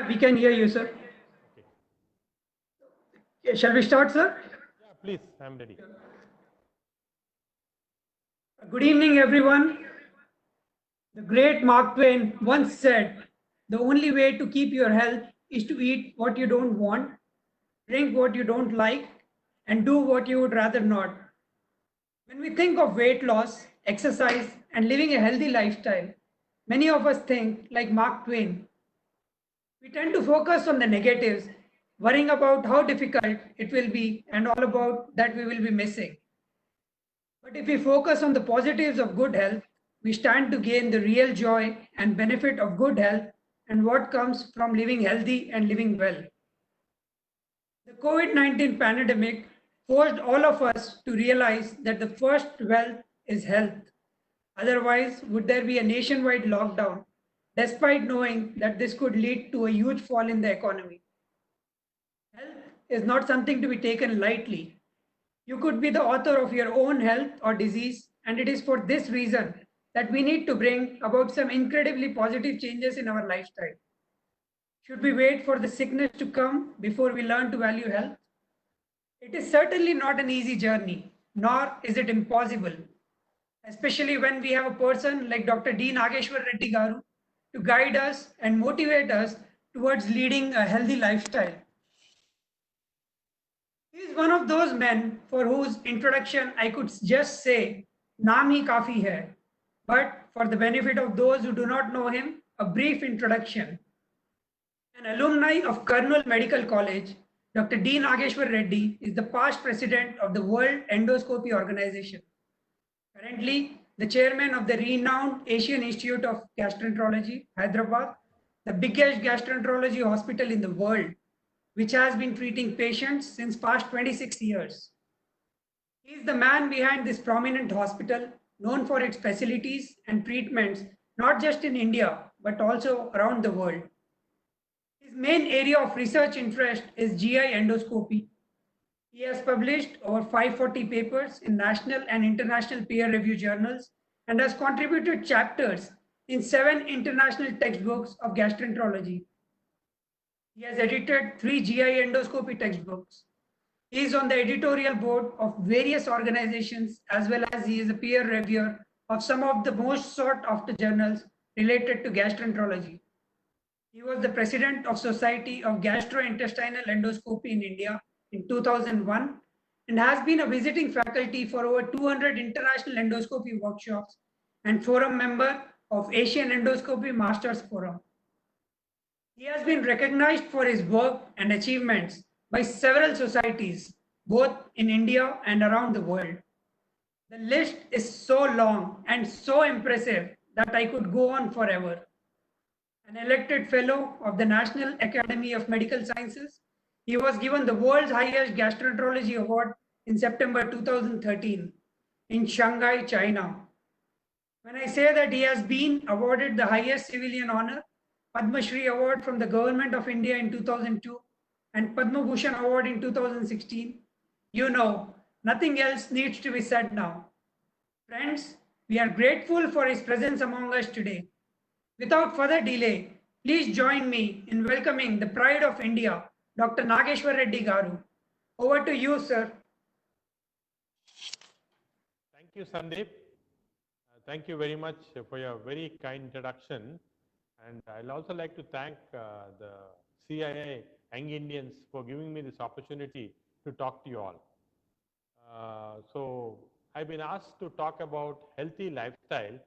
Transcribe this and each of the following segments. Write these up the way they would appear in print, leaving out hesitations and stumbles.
We can hear you, sir. Okay. Yeah, shall we start, sir? Yeah, please, I'm ready. Good evening, everyone. The great Mark Twain once said, the only way to keep your health is to eat what you don't want, drink what you don't like, and do what you would rather not. When we think of weight loss, exercise, and living a healthy lifestyle, many of us think like Mark Twain. We tend to focus on the negatives, worrying about how difficult it will be and all about that we will be missing. But if we focus on the positives of good health, we stand to gain the real joy and benefit of good health and what comes from living healthy and living well. The COVID 19 pandemic forced all of us to realize that the first wealth is health. Otherwise, would there be a nationwide lockdown, despite knowing that this could lead to a huge fall in the economy? Health is not something to be taken lightly. You could be the author of your own health or disease, and it is for this reason that we need to bring about some incredibly positive changes in our lifestyle. Should we wait for the sickness to come before we learn to value health? It is certainly not an easy journey, nor is it impossible, especially when we have a person like Dr. D. Nageshwar Reddy Garu to guide us and motivate us towards leading a healthy lifestyle. He is one of those men for whose introduction I could just say, Naam hi kafi hai. But for the benefit of those who do not know him, a brief introduction. An alumni of Kurnool Medical College, Dr. D. Nageshwar Reddy is the past president of the World Endoscopy Organization. Currently, the chairman of the renowned Asian Institute of Gastroenterology, Hyderabad, the biggest gastroenterology hospital in the world, which has been treating patients since past 26 years. He is the man behind this prominent hospital, known for its facilities and treatments, not just in India, but also around the world. His main area of research interest is GI endoscopy. He has published over 540 papers in national and international peer review journals and has contributed chapters in 7 international textbooks of gastroenterology. He has edited 3 GI endoscopy textbooks. He is on the editorial board of various organizations as well as he is a peer reviewer of some of the most sought after journals related to gastroenterology. He was the president of Society of Gastrointestinal Endoscopy in India in 2001 and has been a visiting faculty for over 200 international endoscopy workshops and forum member of Asian Endoscopy Masters Forum. He has been recognized for his work and achievements by several societies, both in India and around the world. The list is so long and so impressive that I could go on forever. An elected fellow of the National Academy of Medical Sciences, he was given the world's highest gastroenterology award in September 2013 in Shanghai, China. When I say that he has been awarded the highest civilian honor, Padma Shri Award from the Government of India in 2002 and Padma Bhushan Award in 2016, you know, nothing else needs to be said now. Friends, we are grateful for his presence among us today. Without further delay, please join me in welcoming the pride of India, Dr. Nageshwar Reddy Garu. Over to you, sir. Thank you, Sandeep. Thank you very much for your very kind introduction. And I'll also like to thank the CIA Young Indians for giving me this opportunity to talk to you all. So I've been asked to talk about healthy lifestyle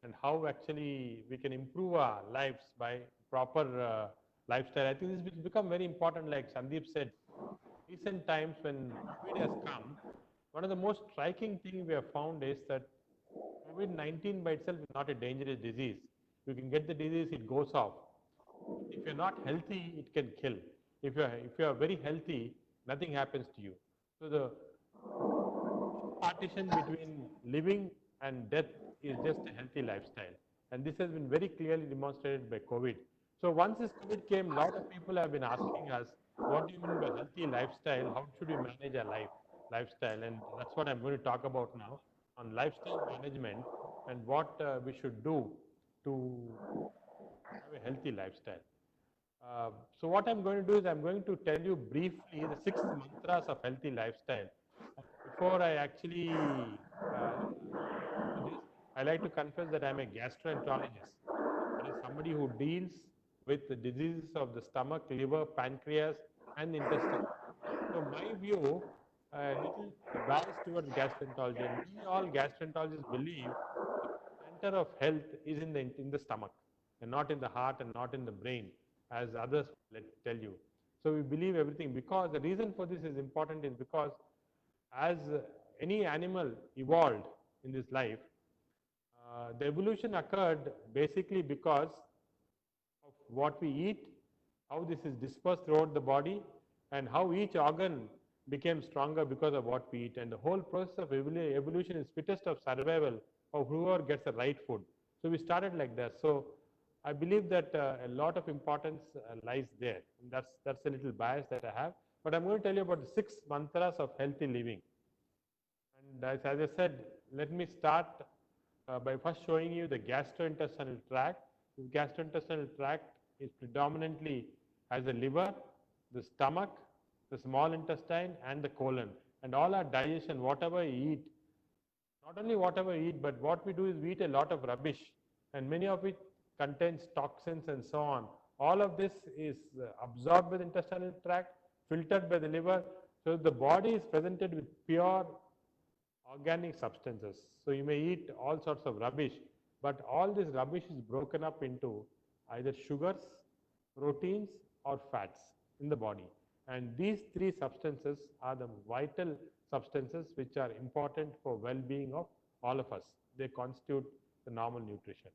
and how actually we can improve our lives by proper lifestyle. I think this has become very important, like Sandeep said. Recent times when COVID has come, one of the most striking things we have found is that COVID-19 by itself is not a dangerous disease. You can get the disease, it goes off. If you're not healthy, it can kill. If you're very healthy, nothing happens to you. So the partition between living and death is just a healthy lifestyle. And this has been very clearly demonstrated by COVID. So once this COVID came, a lot of people have been asking us, what do you mean by healthy lifestyle? How should we manage our lifestyle? And that's what I'm going to talk about now on lifestyle management and what we should do to have a healthy lifestyle. So what I'm going to do is I'm going to tell you briefly the 6 mantras of healthy lifestyle. Before I actually do this, I like to confess that I'm a gastroenterologist. That is somebody who deals with the diseases of the stomach, liver, pancreas, and intestine. So my view, a little biased towards gastroenterology, and we all gastroenterologists believe the center of health is in the stomach, and not in the heart and not in the brain, as others let tell you. So we believe everything, because the reason for this is important is because as any animal evolved in this life, the evolution occurred basically because of what we eat, how this is dispersed throughout the body, and how each organ became stronger because of what we eat. And the whole process of evolution is fittest of survival of whoever gets the right food. So we started like that. So I believe that a lot of importance lies there. And that's a little bias that I have. But I'm going to tell you about the 6 mantras of healthy living. And as I said, let me start by first showing you the gastrointestinal tract. The gastrointestinal tract is predominantly has the liver, the stomach, the small intestine, and the colon. And all our digestion, whatever we eat, not only whatever we eat, but what we do is we eat a lot of rubbish, and many of it contains toxins and so on. All of this is absorbed by the intestinal tract, filtered by the liver, so the body is presented with pure organic substances. So you may eat all sorts of rubbish, but all this rubbish is broken up into either sugars, proteins, or fats in the body. And these three substances are the vital substances which are important for well-being of all of us. They constitute the normal nutrition.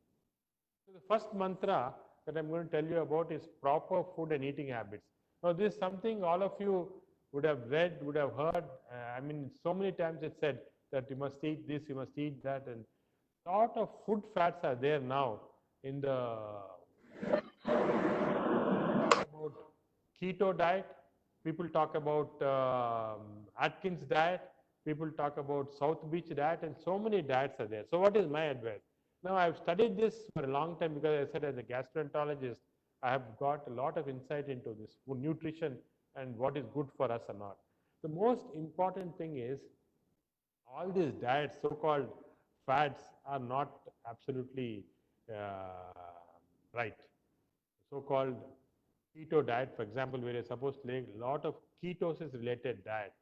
So the first mantra that I'm going to tell you about is proper food and eating habits. Now this is something all of you would have read, would have heard. I mean, so many times it's said that you must eat this, you must eat that, and a lot of food fats are there now in the about keto diet. People talk about Atkins diet. People talk about South Beach diet, and so many diets are there. So what is my advice? Now, I've studied this for a long time because I said as a gastroenterologist, I have got a lot of insight into this food nutrition and what is good for us or not. The most important thing is all these diets, so-called fads, are not absolutely right. So-called keto diet, for example, where you're supposed to take a lot of ketosis-related diet,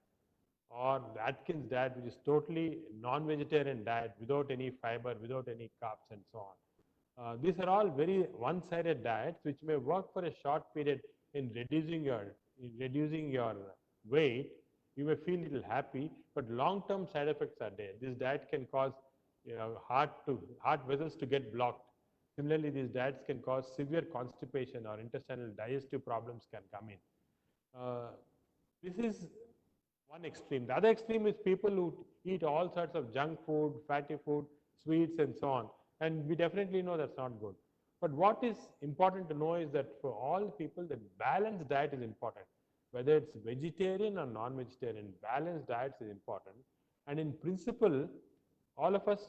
or the Atkins diet, which is totally non-vegetarian diet without any fiber, without any carbs, and so on. These are all very one-sided diets which may work for a short period in reducing your weight. You may feel a little happy, but long-term side effects are there. This diet can cause heart vessels to get blocked. Similarly, these diets can cause severe constipation or intestinal digestive problems can come in. This is one extreme. The other extreme is people who eat all sorts of junk food, fatty food, sweets, and so on. And we definitely know that's not good. But what is important to know is that for all people, the balanced diet is important. Whether it's vegetarian or non-vegetarian, balanced diets is important. And in principle, all of us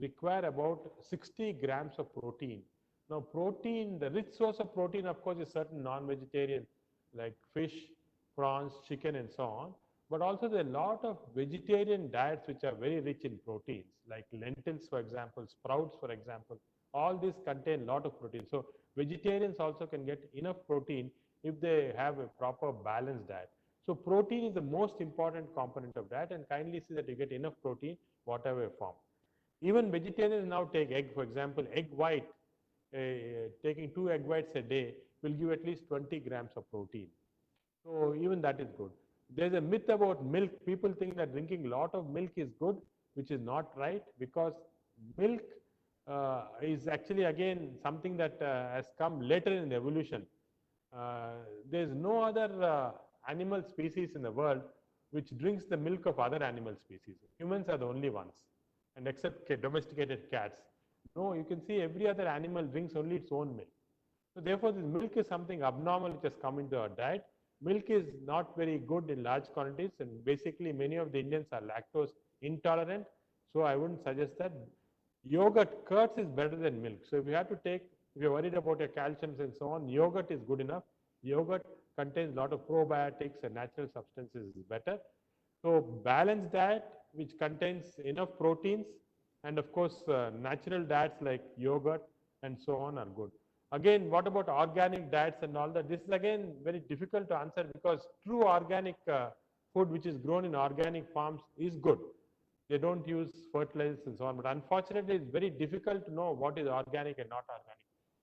require about 60 grams of protein. Now, protein, the rich source of protein, of course, is certain non-vegetarian like fish, prawns, chicken, and so on. But also there are a lot of vegetarian diets which are very rich in proteins, like lentils, for example, sprouts, for example. All these contain a lot of protein. So vegetarians also can get enough protein if they have a proper balanced diet. So protein is the most important component of diet, and kindly see that you get enough protein, whatever form. Even vegetarians now take egg, for example, egg white, taking 2 egg whites a day will give at least 20 grams of protein. So even that is good. There's a myth about milk. People think that drinking a lot of milk is good, which is not right, because milk is actually again something that has come later in evolution. There's no other animal species in the world which drinks the milk of other animal species. Humans are the only ones, and except domesticated cats. No, you can see every other animal drinks only its own milk. So therefore, this milk is something abnormal which has come into our diet. Milk is not very good in large quantities, and basically many of the Indians are lactose intolerant. So I wouldn't suggest that. Yogurt, curds is better than milk. So if you have to take, if you're worried about your calciums and so on, yogurt is good enough. Yogurt contains a lot of probiotics and natural substances is better. So balanced diet which contains enough proteins and of course natural diets like yogurt and so on are good. Again, what about organic diets and all that? This is again very difficult to answer because true organic food which is grown in organic farms is good. They don't use fertilizers and so on. But unfortunately, it's very difficult to know what is organic and not organic.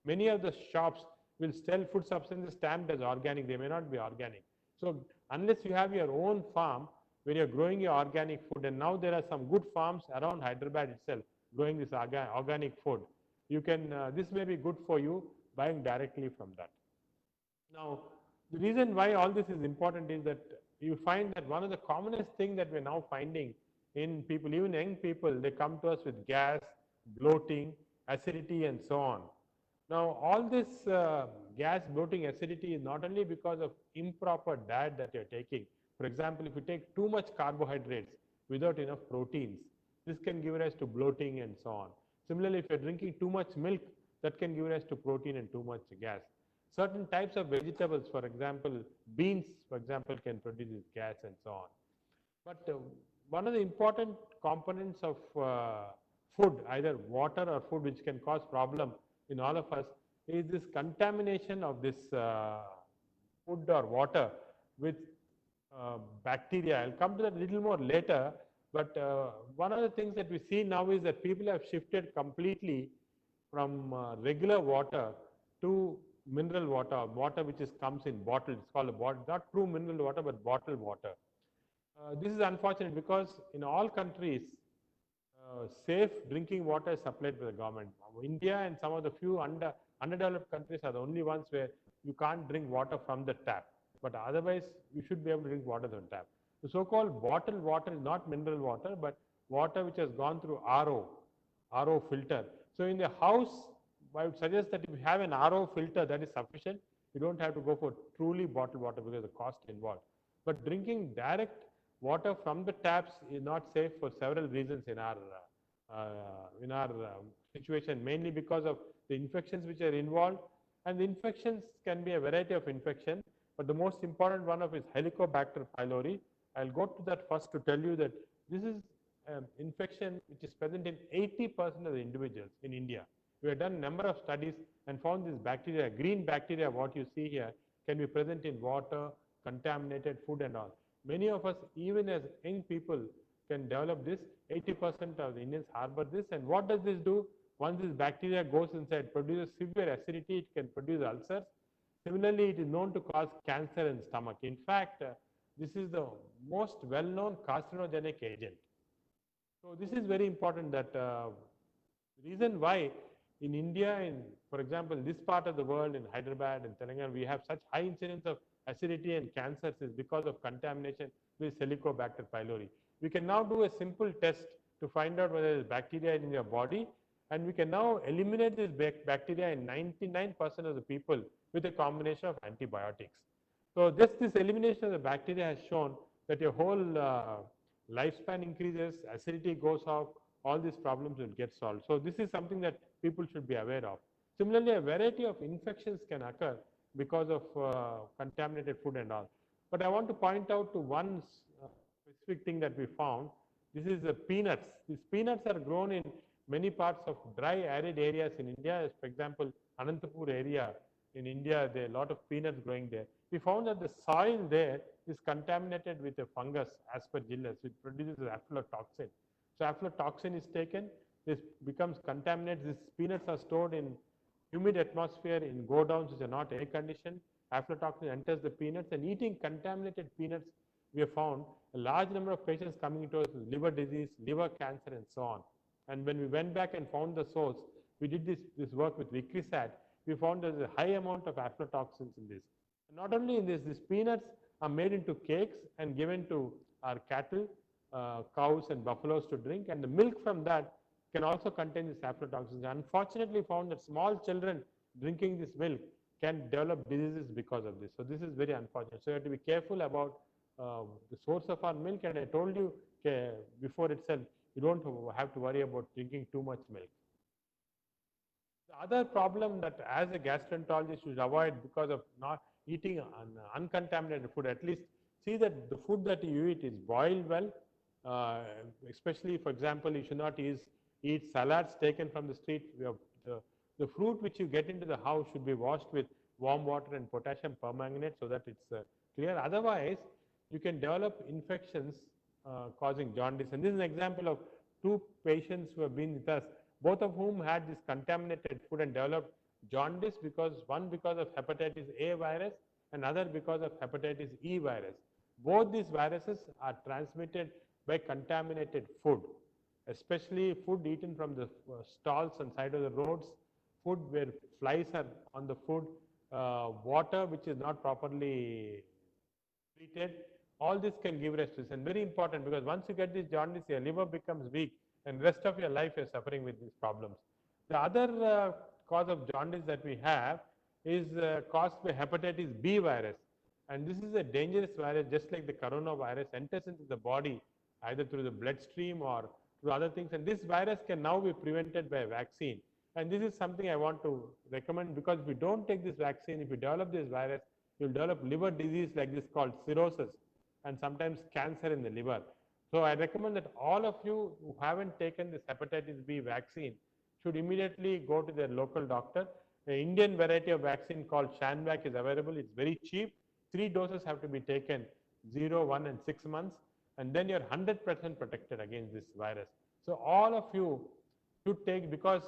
Many of the shops will sell food substances stamped as organic. They may not be organic. So unless you have your own farm where you're growing your organic food, and now there are some good farms around Hyderabad itself growing this organic food, you can, this may be good for you buying directly from that. Now, the reason why all this is important is that you find that one of the commonest thing that we're now finding in people, even young people, they come to us with gas, bloating, acidity, and so on. Now, all this gas, bloating, acidity is not only because of improper diet that you're taking. For example, if you take too much carbohydrates without enough proteins, this can give rise to bloating and so on. Similarly, if you're drinking too much milk, that can give rise to protein and too much gas. Certain types of vegetables, for example, beans, for example, can produce this gas and so on. But one of the important components of food, either water or food, which can cause problem in all of us, is this contamination of this food or water with bacteria. I'll come to that a little more later. But one of the things that we see now is that people have shifted completely from regular water to mineral water, water which comes in bottles. It's called a bottle, not true mineral water, but bottled water. This is unfortunate because in all countries, safe drinking water is supplied by the government. India and some of the few underdeveloped countries are the only ones where you can't drink water from the tap. But otherwise, you should be able to drink water from the tap. The so-called bottled water is not mineral water, but water which has gone through RO filter. So in the house, I would suggest that if you have an RO filter, that is sufficient. You don't have to go for truly bottled water because of the cost involved. But drinking direct water from the taps is not safe for several reasons in our situation, mainly because of the infections which are involved. And the infections can be a variety of infection, but the most important one of is Helicobacter pylori. I'll go to that first to tell you that this is infection which is present in 80% of the individuals in India. We have done a number of studies and found this bacteria, green bacteria, what you see here, can be present in water, contaminated food and all. Many of us, even as young people, can develop this. 80% of the Indians harbor this. And what does this do? Once this bacteria goes inside, produces severe acidity, it can produce ulcers. Similarly, it is known to cause cancer in stomach. In fact, this is the most well-known carcinogenic agent. So this is very important that the reason why in India, for example, this part of the world, in Hyderabad and Telangana, we have such high incidence of acidity and cancers is because of contamination with Helicobacter pylori. We can now do a simple test to find out whether there is bacteria in your body, and we can now eliminate this bacteria in 99% of the people with a combination of antibiotics. So this elimination of the bacteria has shown that your whole lifespan increases, acidity goes off, all these problems will get solved. So this is something that people should be aware of. Similarly, a variety of infections can occur because of contaminated food and all. But I want to point out to one specific thing that we found. This is the peanuts. These peanuts are grown in many parts of dry, arid areas in India. As for example, Anantapur area in India, there are a lot of peanuts growing there. We found that the soil there is contaminated with a fungus, Aspergillus, which produces aflatoxin. So aflatoxin is taken, this becomes contaminated. These peanuts are stored in humid atmosphere in godowns which are not air conditioned. Aflatoxin enters the peanuts, and eating contaminated peanuts, we have found a large number of patients coming to us with liver disease, liver cancer, and so on. And when we went back and found the source, we did this work with Vicrisat, we found there's a high amount of aflatoxins in this. And not only in this, these peanuts are made into cakes and given to our cattle, cows and buffaloes to drink, and the milk from that can also contain these aflatoxins. Unfortunately, found that small children drinking this milk can develop diseases because of this. So this is very unfortunate. So you have to be careful about the source of our milk, and I told you before itself, you don't have to worry about drinking too much milk. The other problem that as a gastroenterologist you should avoid because of not eating uncontaminated food. At least see that the food that you eat is boiled well. Especially, for example, you should not eat salads taken from the street. The fruit which you get into the house should be washed with warm water and potassium permanganate so that it's clear. Otherwise, you can develop infections causing jaundice. And this is an example of two patients who have been with us, both of whom had this contaminated food and developed jaundice, one because of hepatitis A virus and other because of hepatitis E virus. Both these viruses are transmitted by contaminated food, especially food eaten from the stalls on side of the roads, food where flies are on the food, water which is not properly treated. All this can give rise to this, and very important, because once you get this jaundice, your liver becomes weak and rest of your life you're suffering with these problems. The other cause of jaundice that we have is caused by hepatitis B virus. And this is a dangerous virus, just like the coronavirus, enters into the body either through the bloodstream or through other things. And this virus can now be prevented by a vaccine. And this is something I want to recommend, because if you don't take this vaccine, if you develop this virus, you'll develop liver disease like this called cirrhosis, and sometimes cancer in the liver. So I recommend that all of you who haven't taken this hepatitis B vaccine should immediately go to their local doctor. The Indian variety of vaccine called Shanvac is available. It's very cheap. 3 doses have to be taken, 0, 1, and 6 months, and then you're 100% protected against this virus. So all of you should take, because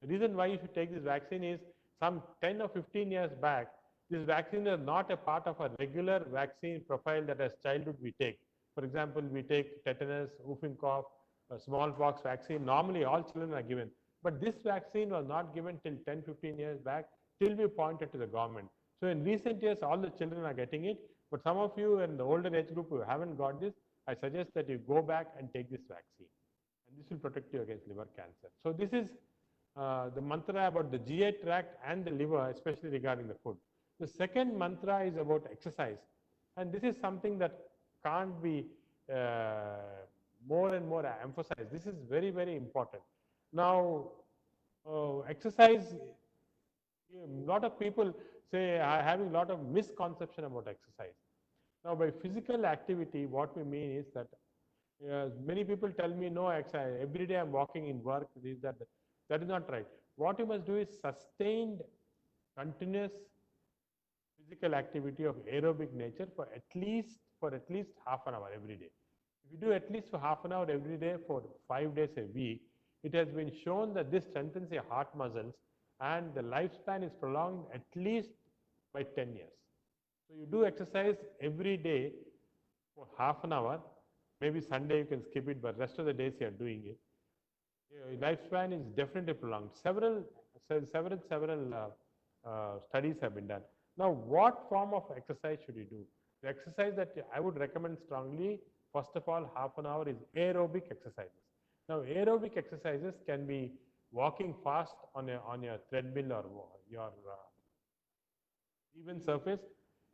the reason why you should take this vaccine is some 10 or 15 years back, this vaccine is not a part of a regular vaccine profile that as childhood we take. For example, we take tetanus, whooping cough, smallpox vaccine. Normally all children are given. But this vaccine was not given till 10, 15 years back, till we pointed to the government. So in recent years, all the children are getting it. But some of you in the older age group who haven't got this, I suggest that you go back and take this vaccine. And this will protect you against liver cancer. So this is the mantra about the GI tract and the liver, especially regarding the food. The second mantra is about exercise. And this is something that can't be more and more emphasized. This is very, very important. Now, exercise, a lot of people say are having a lot of misconception about exercise. Now, by physical activity, what we mean is that many people tell me, no exercise, every day I'm walking in work, this, that. That is not right. What you must do is sustained, continuous physical activity of aerobic nature for at least half an hour every day. If you do at least for half an hour every day for 5 days a week, it has been shown that this strengthens your heart muscles and the lifespan is prolonged at least by 10 years. So you do exercise every day for half an hour. Maybe Sunday you can skip it, but rest of the days you are doing it. Lifespan is definitely prolonged. Several studies have been done. Now, what form of exercise should you do? The exercise that I would recommend strongly, first of all, half an hour, is aerobic exercises. Now, aerobic exercises can be walking fast on your treadmill or your even surface.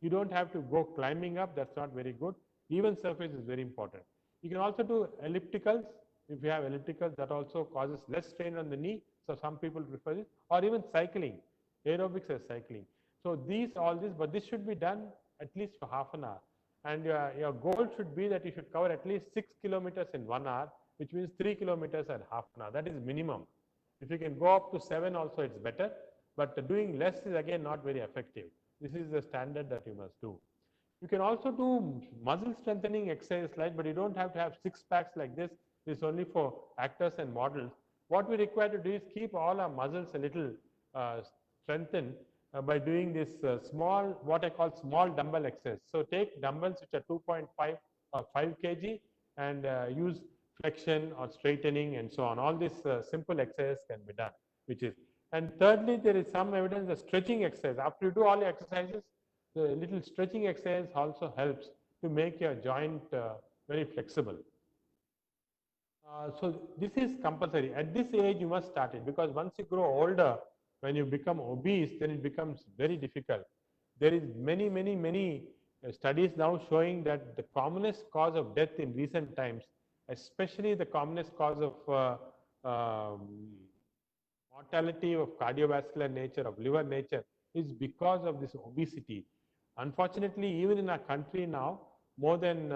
You don't have to go climbing up. That's not very good. Even surface is very important. You can also do ellipticals. If you have ellipticals, that also causes less strain on the knee. So some people prefer this, or even cycling. Aerobics is cycling. So but this should be done at least for half an hour. And your goal should be that you should cover at least 6 kilometers in 1 hour, which means 3 kilometers at half an hour. That is minimum. If you can go up to 7 also, it's better. But doing less is again not very effective. This is the standard that you must do. You can also do muscle strengthening exercise, but you don't have to have 6 packs like this. This is only for actors and models. What we require to do is keep all our muscles a little strengthened by doing this what I call small dumbbell exercise. So take dumbbells which are 2.5 or 5 kg and use flexion or straightening and so on. All these simple exercises can be done, and thirdly, there is some evidence that stretching exercise. After you do all your exercises, the little stretching exercise also helps to make your joint very flexible. So this is compulsory. At this age, you must start it, because once you grow older, when you become obese, then it becomes very difficult. There is many studies now showing that the commonest cause of death in recent times, especially the commonest cause of mortality of cardiovascular nature, of liver nature, is because of this obesity. Unfortunately, even in our country now, more than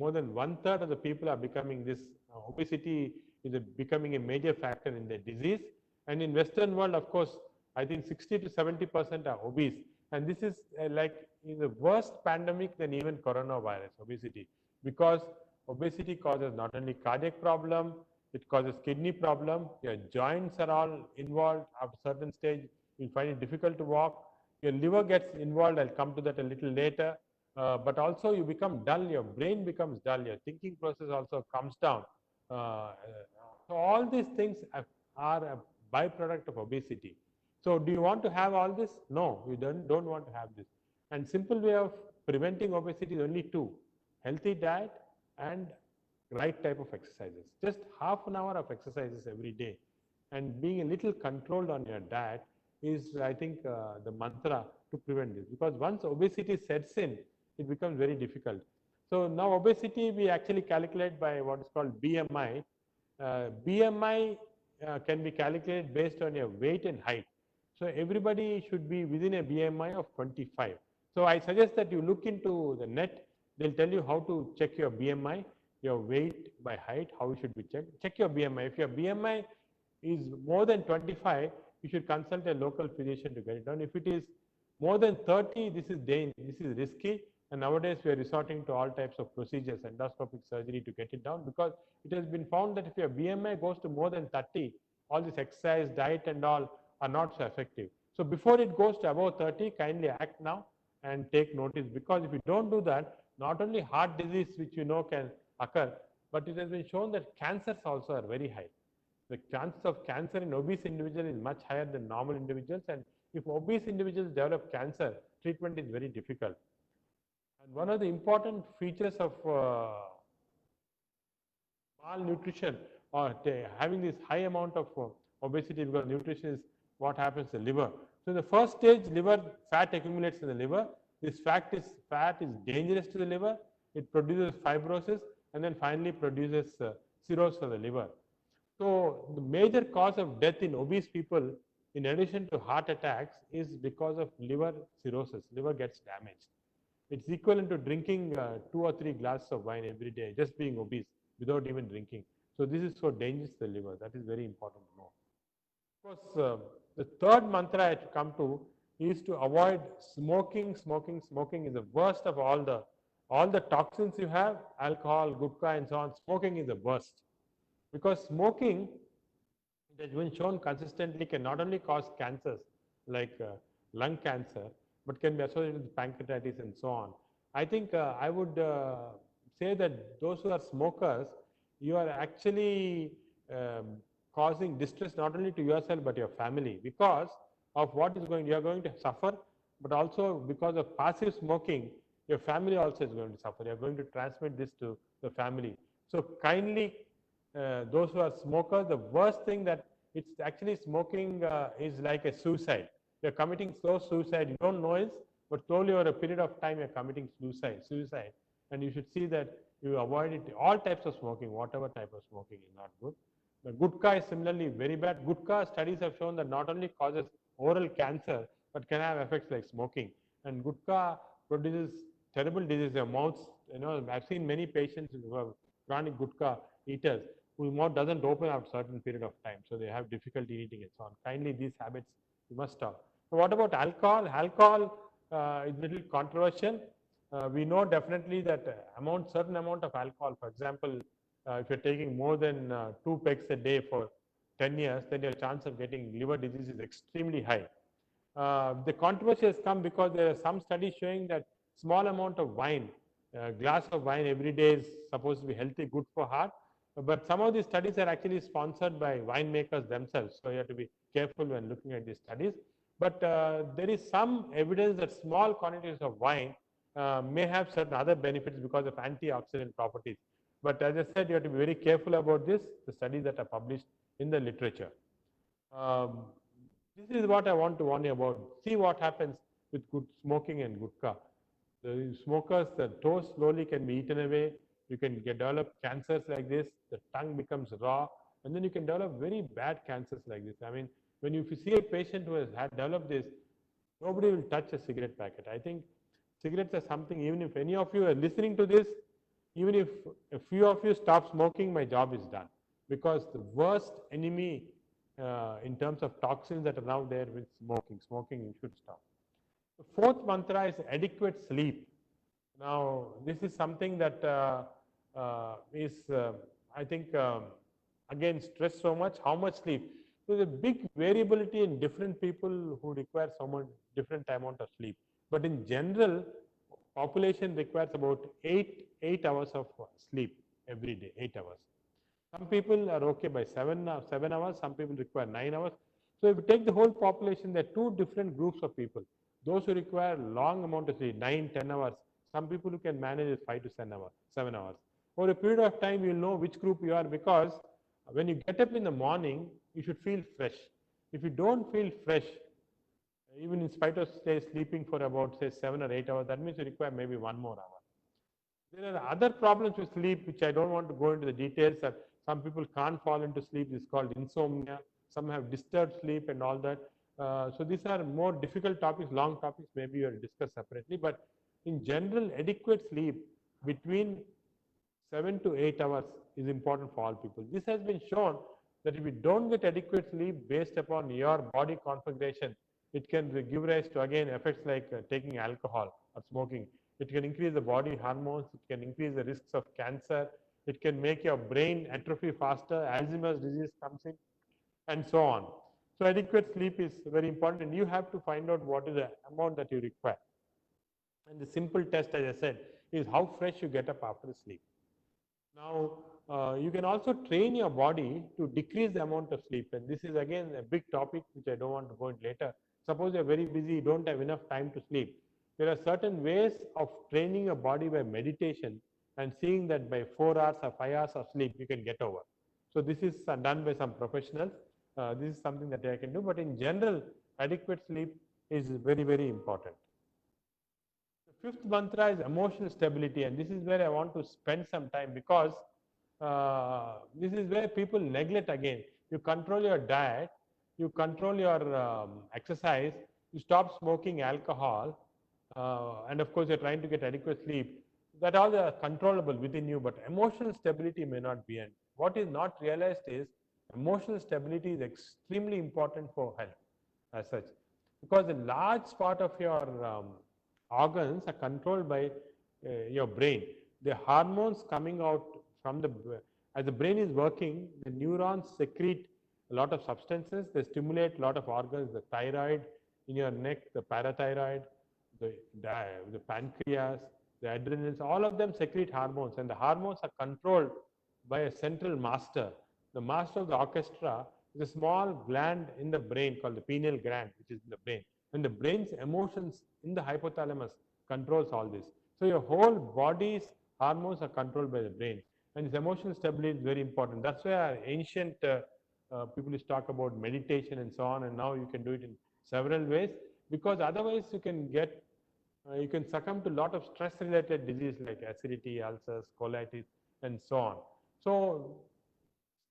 more than 1/3 of the people are becoming this obesity is becoming a major factor in their disease. And in Western world, of course, I think 60 to 70% are obese. And this is like is the worst pandemic than even coronavirus, obesity, because obesity causes not only cardiac problem, it causes kidney problem, your joints are all involved. After a certain stage, you find it difficult to walk, your liver gets involved. I'll come to that a little later. But also you become dull, your brain becomes dull, your thinking process also comes down. So all these things are a byproduct of obesity. So do you want to have all this? No, you don't want to have this. And simple way of preventing obesity is only two: healthy diet and right type of exercises. Just half an hour of exercises every day and being a little controlled on your diet is, I think, the mantra to prevent this. Because once obesity sets in, it becomes very difficult. So now obesity we actually calculate by what is called BMI. BMI can be calculated based on your weight and height. So everybody should be within a BMI of 25. So I suggest that you look into the net. They'll tell you how to check your BMI, your weight by height, how it should be checked. Check your BMI. If your BMI is more than 25, you should consult a local physician to get it done. If it is more than 30, this is risky. And nowadays we are resorting to all types of procedures, endoscopic surgery to get it down, because it has been found that if your BMI goes to more than 30, all this exercise, diet and all are not so effective. So before it goes to above 30, kindly act now and take notice, because if you don't do that, not only heart disease, which you know can occur, but it has been shown that cancers also are very high. The chances of cancer in obese individuals is much higher than normal individuals, and if obese individuals develop cancer, treatment is very difficult. And one of the important features of malnutrition or having this high amount of obesity, because nutrition is what happens to the liver. So in the first stage, liver fat accumulates in the liver. This fat is dangerous to the liver. It produces fibrosis and then finally produces cirrhosis of the liver. So the major cause of death in obese people, in addition to heart attacks, is because of liver cirrhosis. Liver gets damaged. It's equivalent to drinking 2 or 3 glasses of wine every day, just being obese without even drinking. So this is so dangerous to the liver. That is very important to know. Of course, the third mantra I have to come to is to avoid smoking. Smoking is the worst of all the toxins you have, alcohol, gutka, and so on. Smoking is the worst, because smoking, it has been shown consistently, can not only cause cancers like lung cancer, but can be associated with pancreatitis and so on. I think I would say that those who are smokers, you are actually causing distress not only to yourself but your family, because of what is going, you are going to suffer, but also because of passive smoking, your family also is going to suffer. You are going to transmit this to the family. So kindly, those who are smokers, the worst thing that it's actually smoking is like a suicide. You're committing slow suicide. You don't know it, but slowly over a period of time, you're committing suicide. And you should see that you avoid it. All types of smoking, whatever type of smoking is not good. The gutka is similarly very bad. Gutka studies have shown that not only causes oral cancer, but can have effects like smoking. And gutka produces terrible disease. Their mouths, I've seen many patients who have chronic gutka eaters whose mouth doesn't open after a certain period of time. So they have difficulty eating and so on. Kindly, these habits you must stop. So what about alcohol? Alcohol is a little controversial. We know definitely that certain amount of alcohol, for example, if you're taking more than 2 pegs a day for 10 years, then your chance of getting liver disease is extremely high. The controversy has come because there are some studies showing that small amount of wine, a glass of wine every day is supposed to be healthy, good for heart. But some of these studies are actually sponsored by winemakers themselves. So you have to be careful when looking at these studies. But there is some evidence that small quantities of wine may have certain other benefits because of antioxidant properties. But as I said, you have to be very careful about this, the studies that are published in the literature. This is what I want to warn you about. See what happens with good smoking and gutka. The smokers, the toes slowly can be eaten away. You can develop cancers like this. The tongue becomes raw, and then you can develop very bad cancers like this. I mean, if you see a patient who has developed this, Nobody will touch a cigarette packet. I think cigarettes are something, even if any of you are listening to this, even if a few of you stop smoking, my job is done. Because the worst enemy in terms of toxins that are now there with smoking, you should stop. The fourth mantra is adequate sleep. Now, this is something that I think, again, stress so much, how much sleep. So, there's a big variability in different people who require so much different amount of sleep. But in general, population requires about 8 hours of sleep every day, 8 hours. Some people are okay by 7 hours, some people require 9 hours. So if you take the whole population, there are two different groups of people. Those who require long amount of sleep, 9, 10 hours. Some people who can manage is 5 to 7 hours. Over a period of time, you'll know which group you are, because when you get up in the morning, you should feel fresh. If you don't feel fresh, even in spite of sleeping for about say 7 or 8 hours, that means you require maybe 1 more hour. There are other problems with sleep which I don't want to go into the details. That some people can't fall into sleep. It's called insomnia. Some have disturbed sleep and all that. So these are more difficult topics, long topics. Maybe you'll discuss separately. But in general, adequate sleep between 7 to 8 hours is important for all people. This has been shown that if you don't get adequate sleep based upon your body configuration, it can give rise to again effects like taking alcohol or smoking. It can increase the body hormones, it can increase the risks of cancer, it can make your brain atrophy faster, Alzheimer's disease comes in, and so on. So adequate sleep is very important, and you have to find out what is the amount that you require. And the simple test, as I said, is how fresh you get up after sleep. Now, you can also train your body to decrease the amount of sleep. And this is again a big topic which I don't want to go into later. Suppose you're very busy, you don't have enough time to sleep. There are certain ways of training your body by meditation and seeing that by 4 hours or 5 hours of sleep, you can get over. So this is done by some professionals. This is something that I can do. But in general, adequate sleep is very, very important. The fifth mantra is emotional stability, and this is where I want to spend some time, because this is where people neglect again. You control your diet, you control your exercise, you stop smoking alcohol, and of course, you're trying to get adequate sleep. That all are controllable within you, but emotional stability may not be. And what is not realized is emotional stability is extremely important for health as such, because a large part of your organs are controlled by your brain. The hormones coming out from as the brain is working, the neurons secrete a lot of substances. They stimulate a lot of organs, the thyroid in your neck, the parathyroid, the pancreas, the adrenals, all of them secrete hormones, and the hormones are controlled by a central master. The master of the orchestra is a small gland in the brain called the pineal gland, which is in the brain. And the brain's emotions in the hypothalamus controls all this. So your whole body's hormones are controlled by the brain. And this emotional stability is very important. That's why our ancient people used to talk about meditation and so on, and now you can do it in several ways, because otherwise you can succumb to a lot of stress-related disease like acidity, ulcers, colitis, and so on. So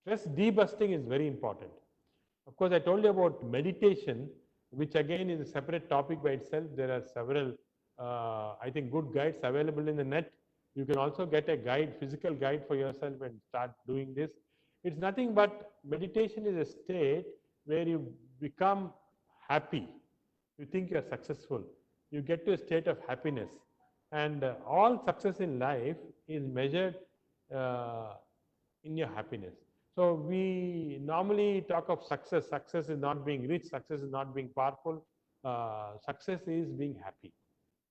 stress debusting is very important. Of course, I told you about meditation, which again is a separate topic by itself. There are several, I think, good guides available in the net. You can also get a guide, physical guide for yourself, and start doing this. It's nothing but meditation is a state where you become happy. You think you're successful. You get to a state of happiness. And all success in life is measured in your happiness. So we normally talk of success. Success is not being rich. Success is not being powerful. Success is being happy.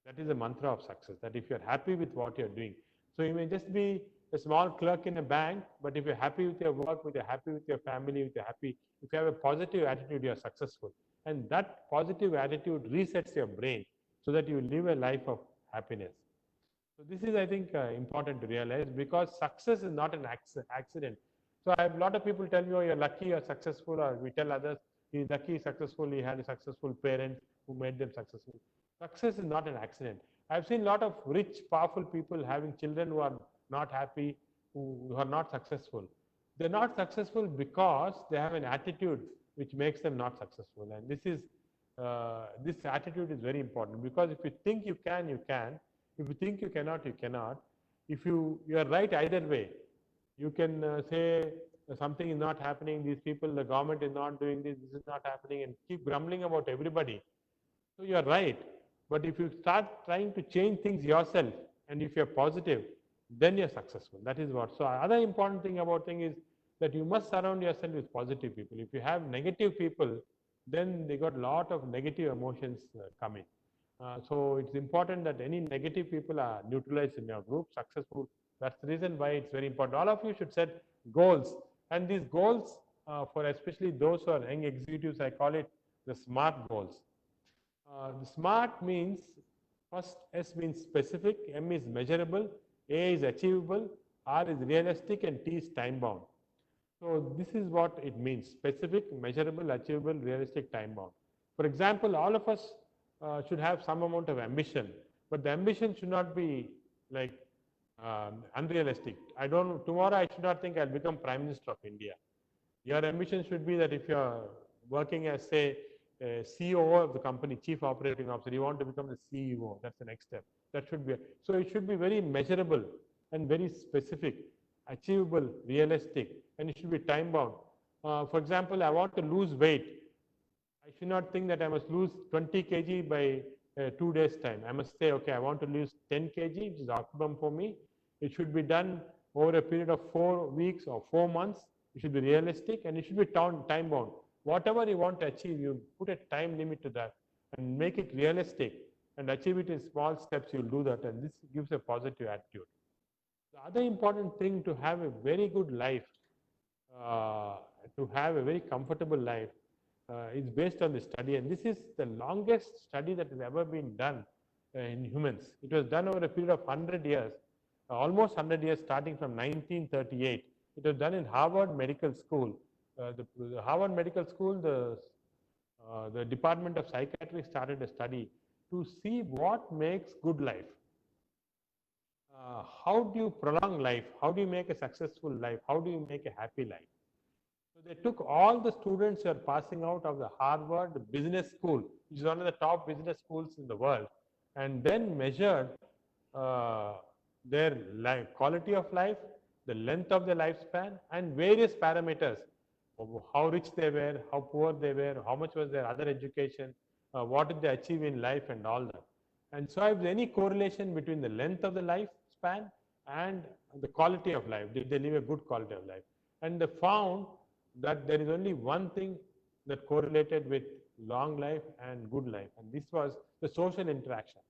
That is the mantra of success, that if you're happy with what you're doing. So you may just be a small clerk in a bank, but if you're happy with your work, if you're happy with your family, if you have a positive attitude, you're successful. And that positive attitude resets your brain so that you live a life of happiness. So this is, I think, important to realize, because success is not an accident. So I have a lot of people tell me, oh, you're lucky, you're successful, or we tell others, he's lucky, successful, he had a successful parent who made them successful. Success is not an accident. I've seen a lot of rich, powerful people having children who are not happy, who are not successful. They're not successful because they have an attitude which makes them not successful. And this is this attitude is very important, because if you think you can, you can. If you think you cannot, you cannot. If you are right either way, you can say something is not happening, these people, the government is not doing this, this is not happening, and keep grumbling about everybody. So you are right. But if you start trying to change things yourself, and if you're positive, then you're successful. That is what. So other important thing about thing is that you must surround yourself with positive people. If you have negative people, then they got a lot of negative emotions coming. So it's important that any negative people are neutralized in your group, successful. That's the reason why it's very important. All of you should set goals. And these goals, for especially those who are young executives, I call it the SMART goals. The SMART means, first S means specific, M is measurable, A is achievable, R is realistic, and T is time bound. So this is what it means: specific, measurable, achievable, realistic, time bound. For example, all of us should have some amount of ambition, but the ambition should not be like unrealistic. I don't, tomorrow I should not think I'll become Prime Minister of India. Your ambition should be that if you're working as, say, COO of the company, Chief Operating Officer, you want to become the CEO. That's the next step. That should be, so it should be very measurable and very specific, achievable, realistic, and it should be time bound. For example, I want to lose weight. I should not think that I must lose 20 kg by 2 days time. I must say, okay, I want to lose 10 kg, which is optimum for me. It should be done over a period of 4 weeks or 4 months. It should be realistic, and it should be time bound. Whatever you want to achieve, you put a time limit to that and make it realistic and achieve it in small steps. You'll do that, and this gives a positive attitude. The other important thing to have a very good life, to have a very comfortable life, is based on the study, and this is the longest study that has ever been done in humans. It was done over a period of 100 years, almost 100 years, starting from 1938. It was done in Harvard Medical School. The Harvard Medical School, the Department of Psychiatry started a study to see what makes good life. How do you prolong life? How do you make a successful life? How do you make a happy life? So they took all the students who are passing out of the Harvard Business School, which is one of the top business schools in the world, and then measured their quality of life, the length of the lifespan, and various parameters: how rich they were, how poor they were, how much was their other education, what did they achieve in life, and all that. And so if any correlation between the length of the lifespan and the quality of life, did they live a good quality of life? And they found that there is only one thing that correlated with long life and good life, and this was the social interactions.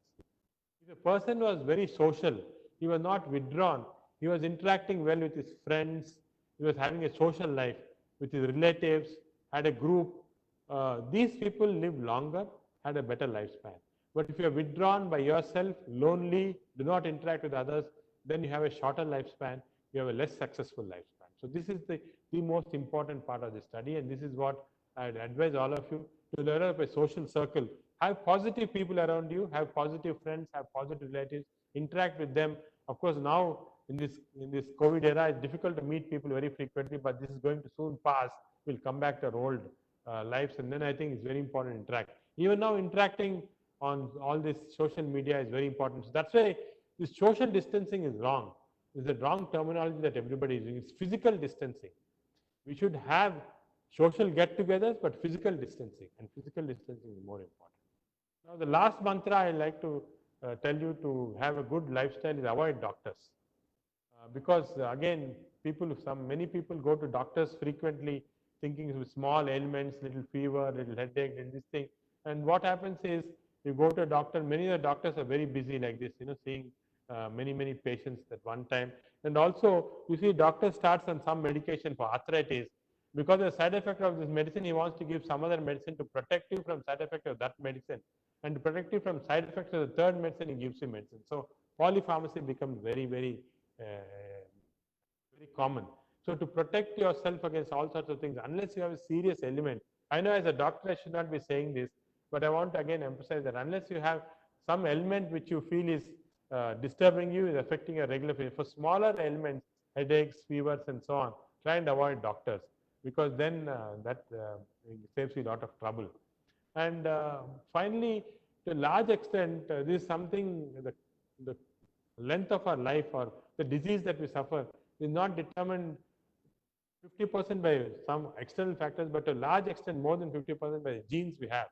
If a person was very social, he was not withdrawn, he was interacting well with his friends, he was having a social life with his relatives, had a group, these people live longer, had a better lifespan. But if you are withdrawn by yourself, lonely, do not interact with others, then you have a shorter lifespan, you have a less successful lifespan. So this is the most important part of the study, and this is what I'd advise all of you to develop a social circle. Have positive people around you, have positive friends, have positive relatives, interact with them. Of course, now in this COVID era, it's difficult to meet people very frequently, but this is going to soon pass. We'll come back to our old lives, and then I think it's very important to interact. Even now, interacting on all this social media is very important. So that's why this social distancing is wrong. It's the wrong terminology that everybody is using. It's physical distancing. We should have social get-togethers, but physical distancing, and physical distancing is more important. Now, the last mantra I like to tell you to have a good lifestyle is avoid doctors. Because again, many people go to doctors frequently thinking with small ailments, little fever, little headache, and this thing. And what happens is you go to a doctor, many of the doctors are very busy like this, seeing many patients at one time. And also, you see, doctor starts on some medication for arthritis. Because the side effect of this medicine, he wants to give some other medicine to protect you from side effect of that medicine. And to protect you from side effects of the third medicine, he gives you medicine. So polypharmacy becomes very common. So to protect yourself against all sorts of things, unless you have a serious element, I know as a doctor I should not be saying this, but I want to again emphasize that unless you have some element which you feel is disturbing you, is affecting your regular feeling, for smaller ailments, headaches, fevers, and so on, try and avoid doctors, because then that saves you a lot of trouble. And finally, to a large extent, this is something, the length of our life or the disease that we suffer is not determined 50% by some external factors, but to a large extent, more than 50% by the genes we have.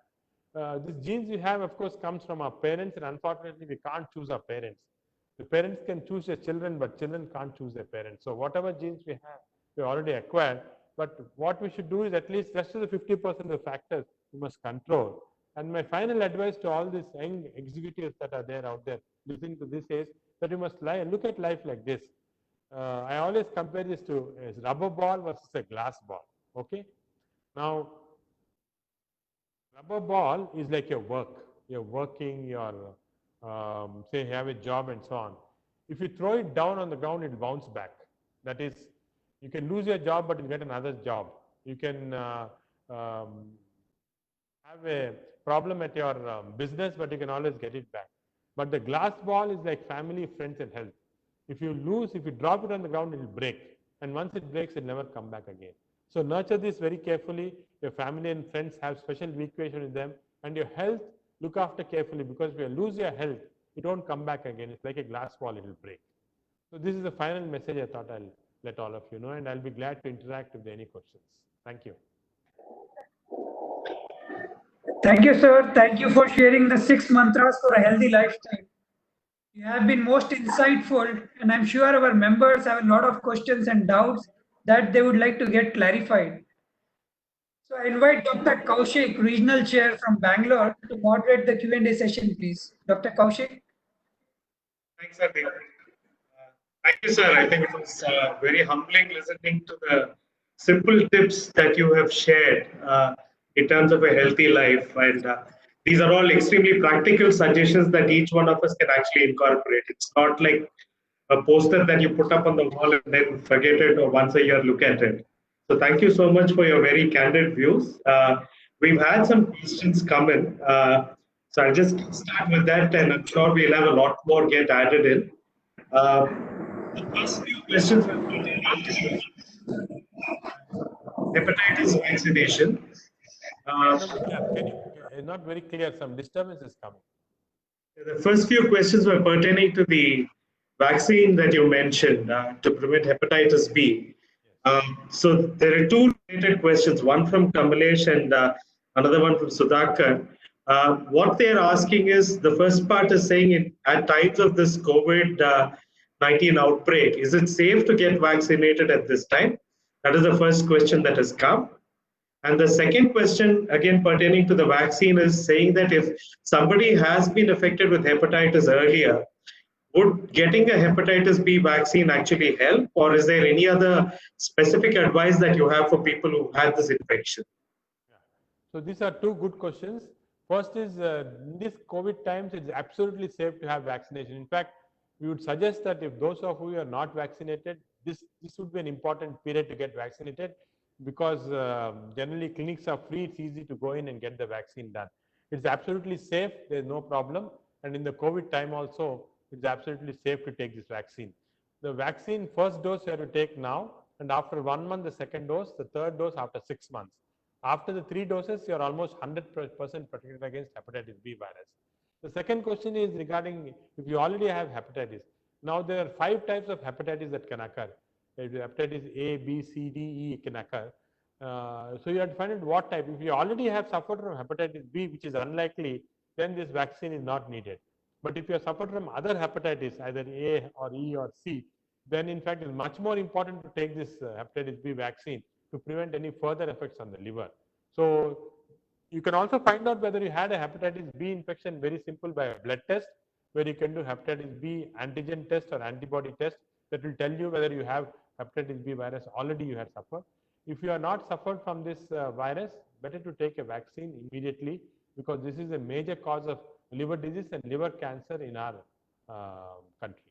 These genes we have, of course, comes from our parents, and unfortunately, we can't choose our parents. The parents can choose their children, but children can't choose their parents. So whatever genes we have, we already acquired. But what we should do is at least rest of the 50% of the factors we must control. And my final advice to all these young executives that are there out there listening to this is that you must look at life like this. I always compare this to a rubber ball versus a glass ball. Okay. Now, rubber ball is like your work. You're working, you're say you have a job and so on. If you throw it down on the ground, it will bounce back. That is, you can lose your job, but you get another job. You can have a problem at your business, but you can always get it back. But the glass ball is like family, friends, and health. If you drop it on the ground, it will break. And once it breaks, it never come back again. So nurture this very carefully. Your family and friends have special equation with them. And your health, look after carefully, because if you lose your health, it won't come back again. It's like a glass ball, it will break. So this is the final message I thought I'll let all of you know, and I'll be glad to interact with any questions. Thank you. Thank you, sir. Thank you for sharing the 6 mantras for a healthy lifestyle. You have been most insightful, and I'm sure our members have a lot of questions and doubts that they would like to get clarified. So I invite Dr. Kaushik, Regional Chair from Bangalore, to moderate the Q&A session, please. Dr. Kaushik. Thanks, Sandeep. Thank you, sir. I think it was very humbling listening to the simple tips that you have shared in terms of a healthy life. And these are all extremely practical suggestions that each one of us can actually incorporate. It's not like a poster that you put up on the wall and then forget it, or once a year look at it. So thank you so much for your very candid views. We've had some questions come in. So I'll just start with that, and I'm sure we'll have a lot more get added in. The first few questions were hepatitis vaccination. Not very clear. Some disturbance is coming. The first few questions were pertaining to the vaccine that you mentioned to prevent hepatitis B. So there are two related questions, one from Kamalesh and another one from Sudhakar. What they're asking is, the first part is saying at times of this COVID-19 outbreak, is it safe to get vaccinated at this time? That is the first question that has come. And the second question, again pertaining to the vaccine, is saying that if somebody has been affected with hepatitis earlier, would getting a hepatitis B vaccine actually help, or is there any other specific advice that you have for people who had this infection? Yeah. So these are two good questions. First is, in this COVID times, it's absolutely safe to have vaccination. In fact, we would suggest that if those of you are not vaccinated, this would be an important period to get vaccinated, because generally clinics are free. It's easy to go in and get the vaccine done. It's absolutely safe. There's no problem. And in the COVID time also, it's absolutely safe to take this vaccine. The vaccine first dose you have to take now, and after 1 month, the second dose, the third dose after 6 months. After the 3 doses, you're almost 100% protected against hepatitis B virus. The second question is regarding if you already have hepatitis. Now there are 5 types of hepatitis that can occur. Hepatitis A, B, C, D, E can occur. So you have to find out what type. If you already have suffered from hepatitis B, which is unlikely, then this vaccine is not needed. But if you have suffered from other hepatitis, either A or E or C, then in fact it's much more important to take this hepatitis B vaccine to prevent any further effects on the liver. So you can also find out whether you had a hepatitis B infection very simple by a blood test, where you can do hepatitis B antigen test or antibody test that will tell you whether you have hepatitis B virus already you had suffered. If you are not suffered from this virus, better to take a vaccine immediately, because this is a major cause of liver disease and liver cancer in our country.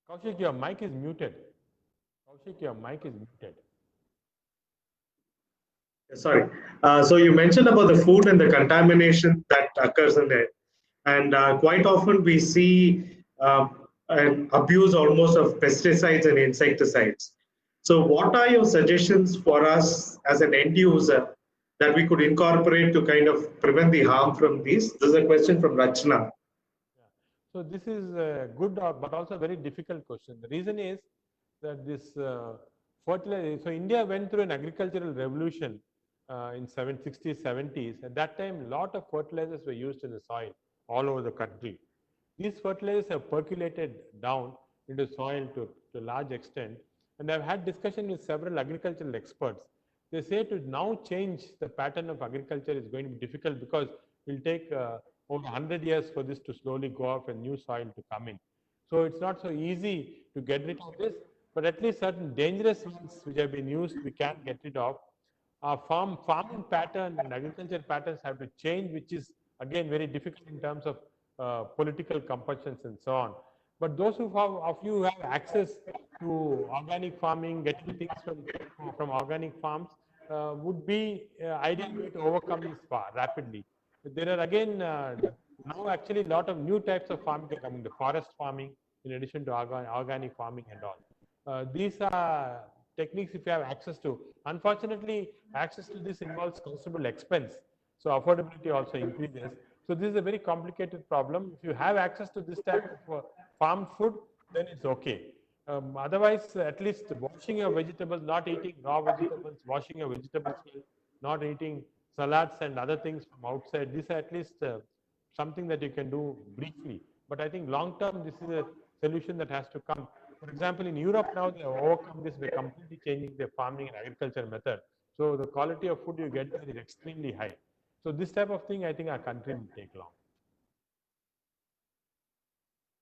Kaushik, your mic is muted. Kaushik, your mic is muted. Sorry. So you mentioned about the food and the contamination that occurs in there. And quite often we see an abuse almost of pesticides and insecticides. So what are your suggestions for us as an end user that we could incorporate to kind of prevent the harm from these? This is a question from Rachna. Yeah. So this is a good but also a very difficult question. The reason is that this fertilizer, so India went through an agricultural revolution in 60s, 70s. At that time, a lot of fertilizers were used in the soil all over the country. These fertilizers have percolated down into soil to a large extent. And I've had discussion with several agricultural experts. They say to now change the pattern of agriculture is going to be difficult because it will take over 100 years for this to slowly go off and new soil to come in. So it's not so easy to get rid of this, but at least certain dangerous ones which have been used, we can get rid of. Our farming pattern and agriculture patterns have to change, which is again very difficult in terms of political compulsions and so on. But those of you who have access to organic farming, getting things from organic farms, would be ideal way to overcome this rapidly. There are again now actually a lot of new types of farming are coming, the forest farming in addition to organic farming and all. These are techniques if you have access to. Unfortunately, access to this involves considerable expense. So affordability also increases. So this is a very complicated problem. If you have access to this type of farm food, then it's okay. Otherwise, at least washing your vegetables, not eating raw vegetables, washing your vegetables, not eating salads and other things from outside. This is at least something that you can do briefly. But I think long term, this is a solution that has to come. For example, in Europe now, they have overcome this by completely changing their farming and agriculture method. So the quality of food you get there is extremely high. So this type of thing, I think our country will take long.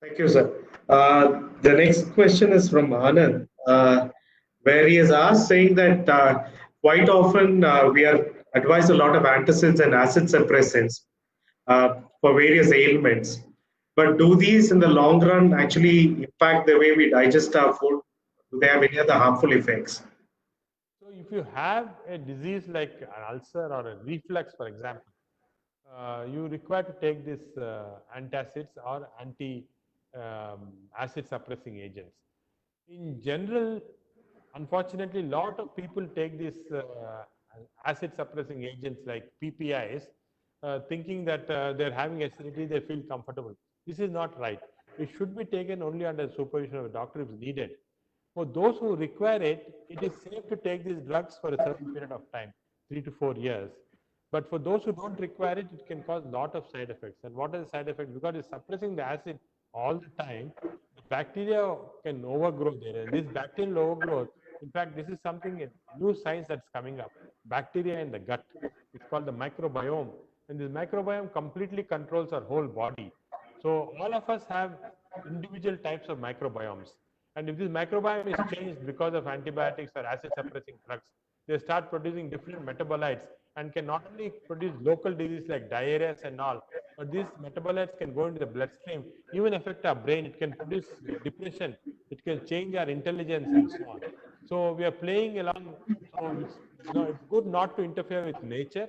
Thank you, sir. The next question is from Anand, where he has asked saying that quite often we are advised a lot of antacids and acid suppressants for various ailments. But do these in the long run actually impact the way we digest our food? Do they have any other harmful effects? So if you have a disease like an ulcer or a reflux, for example, you require to take this antacids or acid suppressing agents. In general, unfortunately, a lot of people take these acid suppressing agents like PPIs, thinking that they're having acidity, they feel comfortable. This is not right. It should be taken only under supervision of a doctor if needed. For those who require it, it is safe to take these drugs for a certain period of time, 3 to 4 years. But for those who don't require it, it can cause a lot of side effects. And what are the side effects? Because it's suppressing the acid all the time, the bacteria can overgrow there. And this bacterial overgrowth, in fact, this is something, a new science that's coming up. Bacteria in the gut. It's called the microbiome. And this microbiome completely controls our whole body. So all of us have individual types of microbiomes. And if this microbiome is changed because of antibiotics or acid suppressing drugs, they start producing different metabolites and can not only produce local diseases like diarrhea and all, but these metabolites can go into the bloodstream, even affect our brain. It can produce depression. It can change our intelligence and so on. So we are playing along. So it's good not to interfere with nature.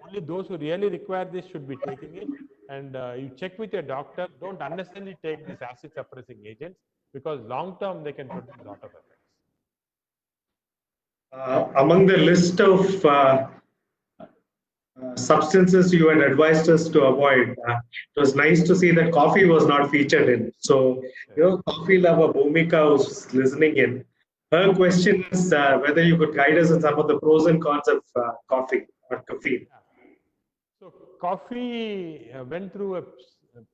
Only those who really require this should be taking it. And you check with your doctor. Don't unnecessarily take these acid suppressing agents because long term they can produce a lot of effects. Among the list of substances you had advised us to avoid, it was nice to see that coffee was not featured in. So, coffee lover Bhumika was listening in. Her question is whether you could guide us in some of the pros and cons of coffee or caffeine. So coffee went through a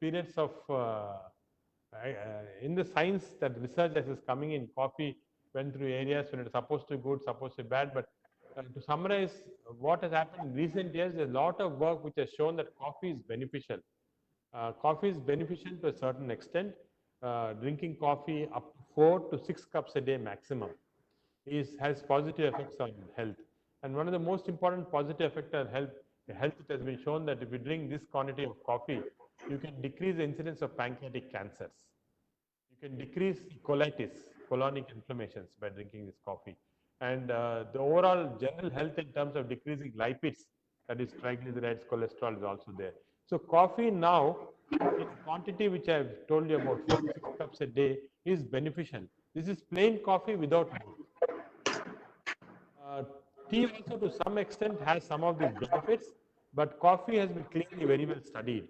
periods of in the science that research that is coming in coffee went through areas when it's supposed to be good, supposed to be bad. But to summarize what has happened in recent years, there's a lot of work which has shown that coffee is beneficial. Coffee is beneficial to a certain extent. Drinking coffee up to 4 to 6 cups a day maximum has positive effects on health. And one of the most important positive effects on health, it has been shown that if you drink this quantity of coffee, you can decrease the incidence of pancreatic cancers. You can decrease colitis, colonic inflammations by drinking this coffee. And the overall general health in terms of decreasing lipids, that is triglycerides, cholesterol is also there. So coffee now, in quantity which I've told you about 4 to 6 cups a day is beneficial. This is plain coffee without milk. Tea also to some extent has some of these benefits, but coffee has been clearly very well studied.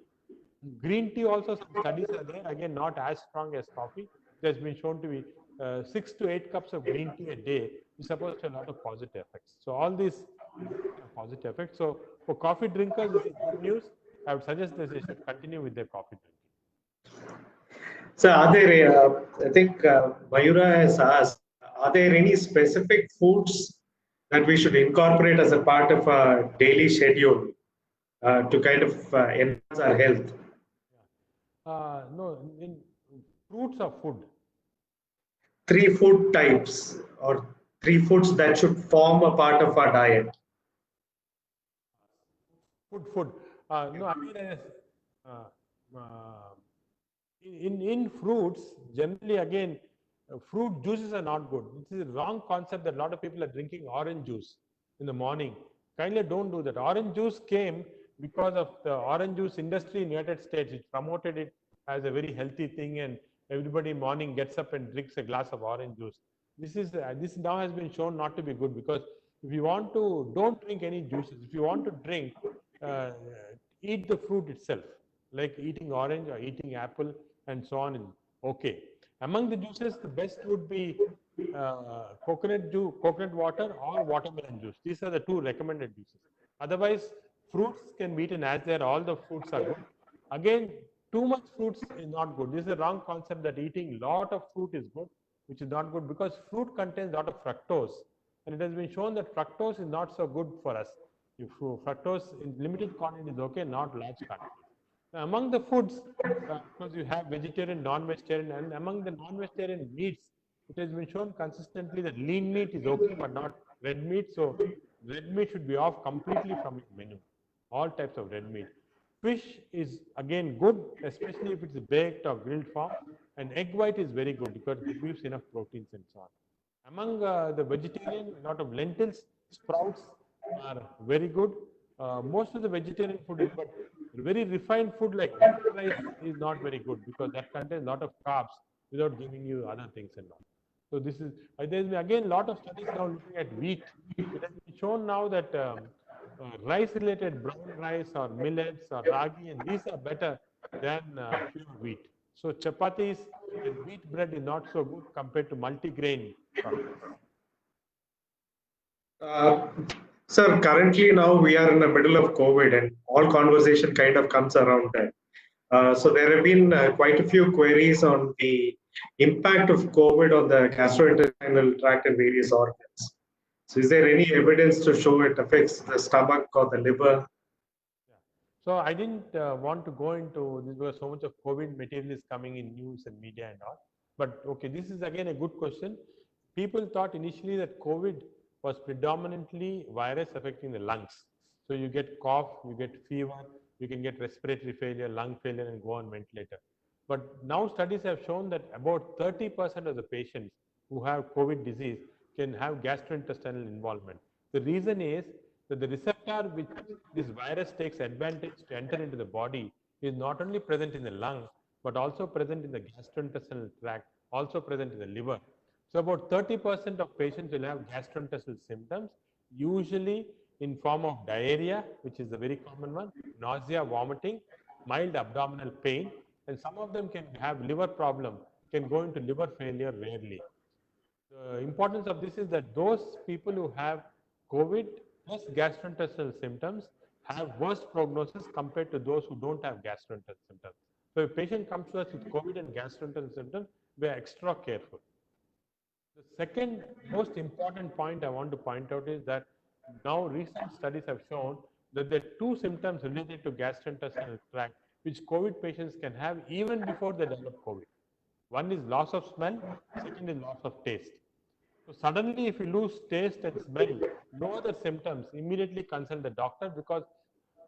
Green tea also, some studies are there, again not as strong as coffee. It has been shown to be 6 to 8 cups of green tea a day is supposed to have a lot of positive effects. So all these have positive effects. So for coffee drinkers, this is good news. I would suggest that they should continue with their coffee drinking. So are there, I think Mayura has asked, are there any specific foods that we should incorporate as a part of our daily schedule to kind of enhance our health? No, in fruits or food. Three food types or three foods that should form a part of our diet. Food. No, I mean, uh, in fruits, generally, again, fruit juices are not good. This is a wrong concept that a lot of people are drinking orange juice in the morning. Kindly don't do that. Orange juice came because of the orange juice industry in United States, which promoted it as a very healthy thing, and everybody morning gets up and drinks a glass of orange juice. This now has been shown not to be good, because if you want to, don't drink any juices. If you want to drink, uh, eat the fruit itself, like eating orange or eating apple and so on is okay. Among the juices, the best would be coconut water or watermelon juice. These are the two recommended juices. Otherwise, fruits can be eaten as they are. All the fruits are good. Again, too much fruits is not good. This is a wrong concept that eating lot of fruit is good, which is not good, because fruit contains a lot of fructose, and it has been shown that fructose is not so good for us. If fructose in limited quantity is okay, not large quantity. Among the foods, because you have vegetarian, non-vegetarian, and among the non-vegetarian meats, it has been shown consistently that lean meat is okay, but not red meat. So red meat should be off completely from your menu. All types of red meat. Fish is again good, especially if it's baked or grilled form. And egg white is very good because it gives enough proteins and so on. Among the vegetarian, a lot of lentils, sprouts are very good. Most of the vegetarian food is, but very refined food like white rice is not very good, because that contains a lot of carbs without giving you other things and all. So this is, there's again a lot of studies now looking at wheat. It has been shown now that rice-related brown rice or millets or ragi, and these are better than pure wheat. So chapatis and wheat bread is not so good compared to multigrain products. Uh, Sir, currently now we are in the middle of COVID and all conversation kind of comes around that. So there have been quite a few queries on the impact of COVID on the gastrointestinal tract and various organs. So is there any evidence to show it affects the stomach or the liver? So I didn't want to go into this because so much of COVID material is coming in news and media and all. But okay, this is again a good question. People thought initially that COVID was predominantly virus affecting the lungs. So you get cough, you get fever, you can get respiratory failure, lung failure, and go on ventilator. But now studies have shown that about 30% of the patients who have COVID disease can have gastrointestinal involvement. The reason is that the receptor which this virus takes advantage to enter into the body is not only present in the lung, but also present in the gastrointestinal tract, also present in the liver. So about 30% of patients will have gastrointestinal symptoms, usually in form of diarrhea, which is a very common one, nausea, vomiting, mild abdominal pain, and some of them can have liver problem, can go into liver failure rarely. The importance of this is that those people who have COVID plus gastrointestinal symptoms have worse prognosis compared to those who don't have gastrointestinal symptoms. So if a patient comes to us with COVID and gastrointestinal symptoms, we are extra careful. The second most important point I want to point out is that now recent studies have shown that there are two symptoms related to gastrointestinal tract which COVID patients can have even before they develop COVID. One is loss of smell, second is loss of taste. So suddenly if you lose taste and smell, no other symptoms, immediately consult the doctor, because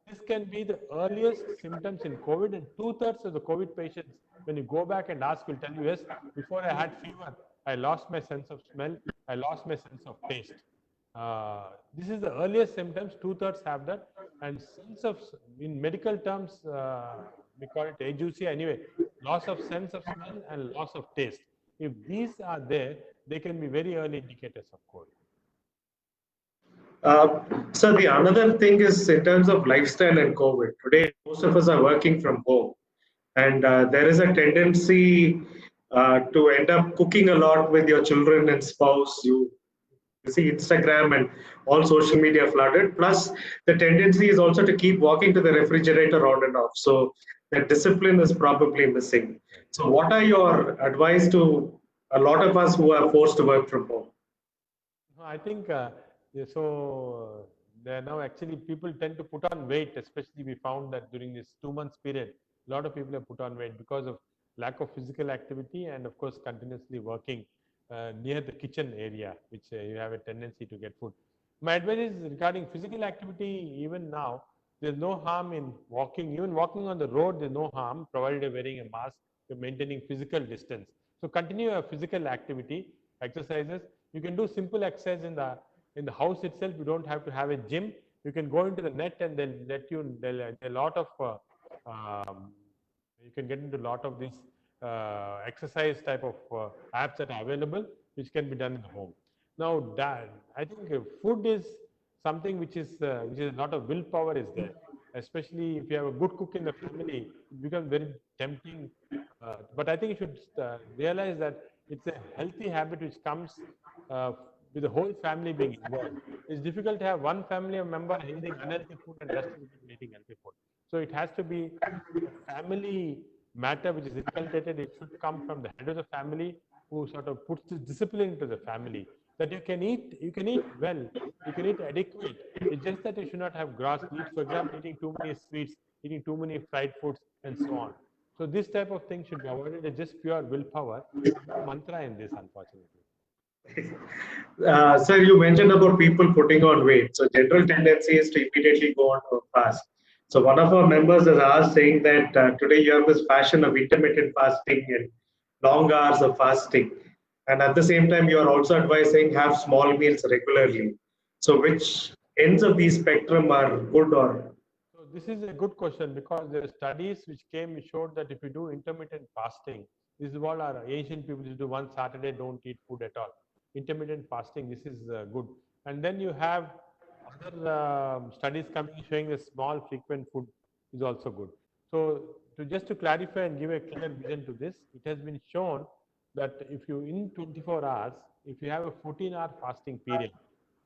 this can be the earliest symptoms in COVID, and 2/3 of the COVID patients, when you go back and ask, will tell you, yes, before I had fever, I lost my sense of smell, I lost my sense of taste. This is the earliest symptoms, 2/3 have that, and sense of, in medical terms, we call it ageusia anyway, loss of sense of smell and loss of taste. If these are there, they can be very early indicators of COVID. So the another thing is in terms of lifestyle and COVID. Today, most of us are working from home, and there is a tendency to end up cooking a lot with your children and spouse. You see Instagram and all social media flooded. Plus, the tendency is also to keep walking to the refrigerator on and off. So that discipline is probably missing. So, what are your advice to a lot of us who are forced to work from home? No, I think yeah, so. There now actually people tend to put on weight, especially we found that during this 2 months period, a lot of people have put on weight because of lack of physical activity and of course continuously working near the kitchen area, which you have a tendency to get food. My advice is regarding physical activity. Even now, there's no harm in walking. Even walking on the road, there's no harm, provided you're wearing a mask, you're maintaining physical distance. So continue your physical activity, exercises. You can do simple exercise in the house itself. You don't have to have a gym. You can go into the net and they'll let you. A lot of you can get into a lot of these exercise type of apps that are available, which can be done in the home. Now, that I think food is something which is a lot of willpower is there. Especially if you have a good cook in the family, it becomes very tempting. But I think you should realize that it's a healthy habit which comes uh, with the whole family being involved. It's difficult to have one family member eating unhealthy food and rest of the people eating healthy food. So it has to be a family matter which is inculcated. It should come from the head of the family who sort of puts this discipline into the family that you can eat well, you can eat adequate. It's just that you should not have gross needs. For example, eating too many sweets, eating too many fried foods, and so on. So this type of thing should be avoided. It's just pure willpower. No mantra in this, unfortunately. Sir, you mentioned about people putting on weight. So general tendency is to immediately go on to a fast. So one of our members has asked saying that today you have this fashion of intermittent fasting and long hours of fasting. And at the same time, you are also advising have small meals regularly. So which ends of the spectrum are good or So this is a good question because there are studies which came which showed that if you do intermittent fasting, this is what our ancient people used to do. One Saturday, don't eat food at all. Intermittent fasting, this is good. And then you have other studies coming showing that small frequent food is also good. So to clarify and give a clear vision to this, it has been shown that if you in 24 hours, if you have a 14-hour fasting period,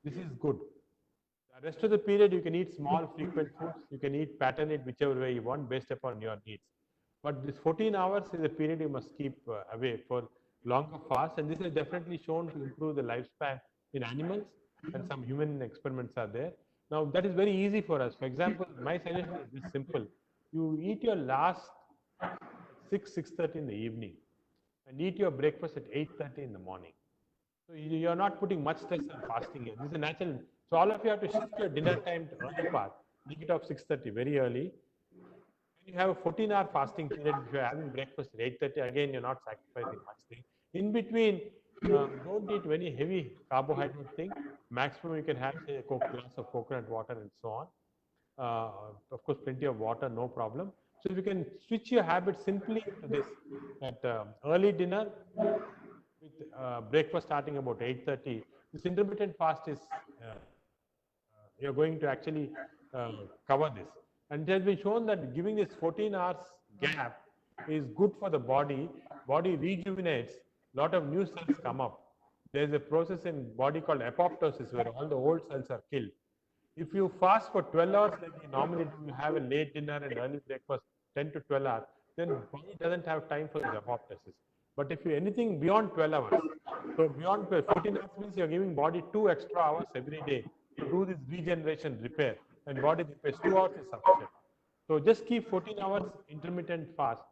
this is good. The rest of the period, you can eat small, frequent foods. You can eat, pattern it whichever way you want based upon your needs. But this 14 hours is a period you must keep away for longer fast. And this is definitely shown to improve the lifespan in animals, and some human experiments are there. Now, that is very easy for us. For example, my suggestion is this simple. You eat your last 6:30 in the evening and eat your breakfast at 8:30 in the morning. So you're not putting much stress on fasting here. This is a natural. So all of you have to shift your dinner time to early part. Make it of 6:30, very early. When you have a 14-hour fasting period, if you're having breakfast at 8:30, again, you're not sacrificing much thing. In between, don't eat very heavy carbohydrate thing. Maximum you can have, say, a glass of coconut water and so on. Of course, plenty of water, no problem. So if you can switch your habit simply to this, at early dinner, with breakfast starting about 8:30, this intermittent fast is you're going to actually cover this. And it has been shown that giving this 14 hours gap is good for the body. Body rejuvenates, a lot of new cells come up. There's a process in body called apoptosis where all the old cells are killed. If you fast for 12 hours, like you normally do, you have a late dinner and early breakfast, 10 to 12 hours, then body doesn't have time for this apoptosis. But if you anything beyond 12 hours, so beyond 14 hours means you're giving body 2 extra hours every day to do this regeneration repair, and body repairs 2 hours is sufficient. So just keep 14 hours intermittent fast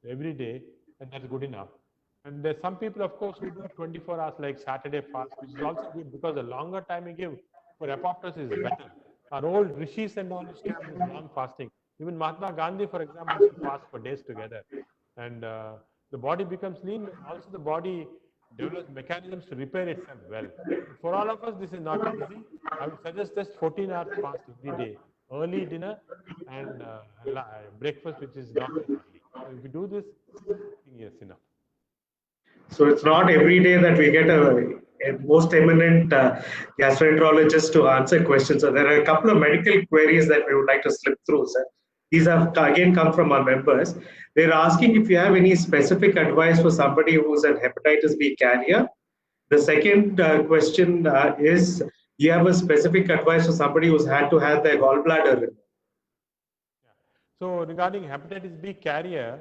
every day, and that's good enough. And there's some people, of course, who do 24 hours like Saturday fast, which is also good because the longer time you give for apoptosis is better. Our old rishis and all used to have this long fasting. Even Mahatma Gandhi, for example, used to fast for days together. And the body becomes lean, and also the body develops mechanisms to repair itself well. But for all of us, this is not easy. I would suggest just 14 hours fast every day, early dinner and breakfast, which is not too early. So if you do this, I think yes, enough. so it's not every day that we get a most eminent gastroenterologists to answer questions. So there are a couple of medical queries that we would like to slip through, sir. These have again come from our members. They're asking if you have any specific advice for somebody who's an hepatitis B carrier. The second question is, do you have a specific advice for somebody who's had to have their gallbladder removed? So regarding hepatitis B carrier,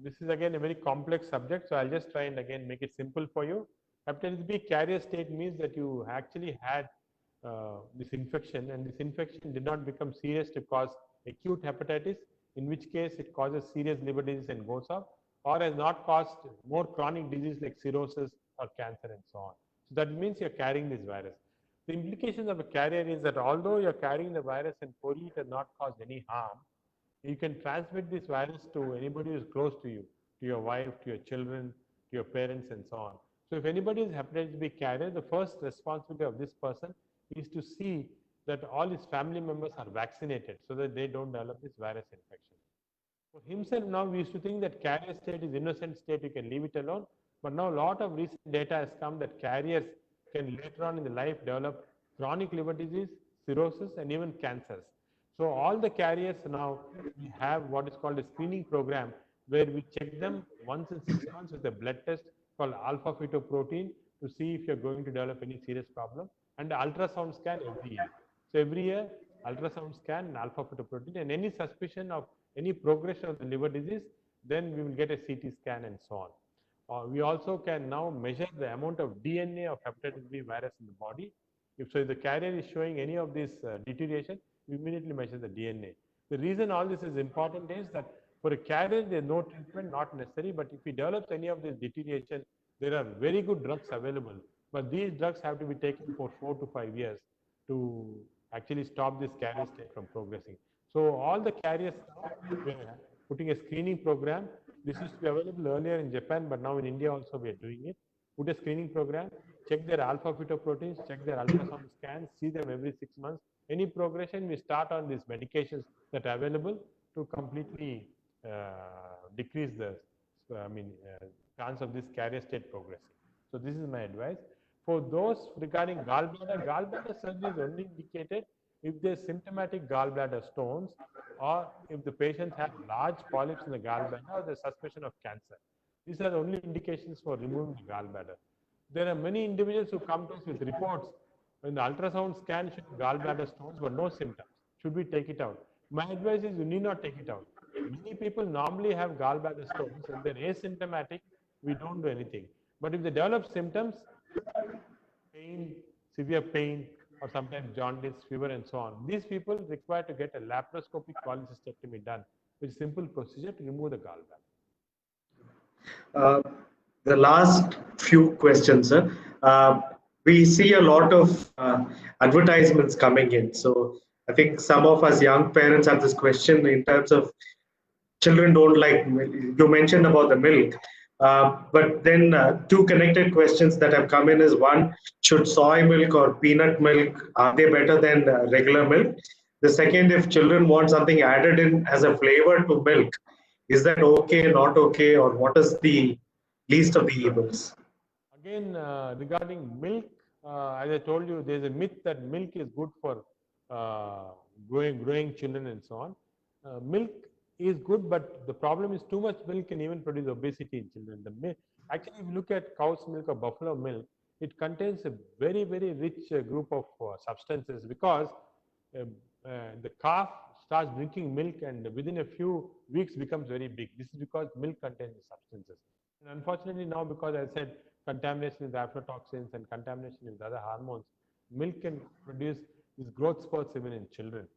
this is again a very complex subject. So I'll just try and again make it simple for you. Hepatitis B carrier state means that you actually had this infection, and this infection did not become serious to cause acute hepatitis, in which case it causes serious liver disease and goes off, or has not caused more chronic disease like cirrhosis or cancer and so on. So that means you're carrying this virus. The implications of a carrier is that although you're carrying the virus and poorly it has not caused any harm, you can transmit this virus to anybody who is close to you, to your wife, to your children, to your parents, and so on. So if anybody is hepatitis B carrier, the first responsibility of this person is to see that all his family members are vaccinated so that they don't develop this virus infection. For himself now, we used to think that carrier state is innocent state, you can leave it alone. But now a lot of recent data has come that carriers can later on in the life develop chronic liver disease, cirrhosis, and even cancers. So all the carriers now, we have what is called a screening program where we check them once in 6 months with a blood test called alpha fetoprotein to see if you're going to develop any serious problem, and the ultrasound scan every year. So every year, ultrasound scan and alpha fetoprotein, and any suspicion of any progression of the liver disease, then we will get a CT scan and so on. We also can now measure the amount of DNA of hepatitis B virus in the body. If the carrier is showing any of this deterioration, we immediately measure the DNA. The reason all this is important is that for a carrier, there is no treatment, not necessary, but if he develops any of this deterioration, there are very good drugs available, but these drugs have to be taken for 4 to 5 years to actually stop this carrier state from progressing. So all the carriers now, we are putting a screening program. This used to be available earlier in Japan, but now in India also we are doing it. Put a screening program, check their alpha fetoproteins, check their ultrasound scans, see them every 6 months. Any progression, we start on these medications that are available to completely decrease the chance of this carrier state progressing. So this is my advice. For those regarding gallbladder surgery is only indicated if there's symptomatic gallbladder stones, or if the patients have large polyps in the gallbladder or the suspicion of cancer. These are the only indications for removing the gallbladder. There are many individuals who come to us with reports when the ultrasound scan shows gallbladder stones but no symptoms. Should we take it out? My advice is you need not take it out. Many people normally have gallbladder stones and they're asymptomatic, we don't do anything. But if they develop symptoms, pain, severe pain, or sometimes jaundice, fever, and so on, these people require to get a laparoscopic cholecystectomy done, which is a simple procedure to remove the gallbladder. The last few questions, sir. We see a lot of advertisements coming in. So I think some of us young parents have this question in terms of children don't like milk. You mentioned about the milk. But then two connected questions that have come in is one, should soy milk or peanut milk, are they better than regular milk? The second, if children want something added in as a flavor to milk, is that okay, not okay, or what is the least of the evils? Again, regarding milk, as I told you, there's a myth that milk is good for growing children and so on. Milk is good, but the problem is too much milk can even produce obesity in children. Actually, if you look at cow's milk or buffalo milk, it contains a very, very rich group of substances, because the calf starts drinking milk and within a few weeks becomes very big. This is because milk contains the substances. And unfortunately now, because I said contamination with aflatoxins and contamination with other hormones, milk can produce these growth spurts even in children.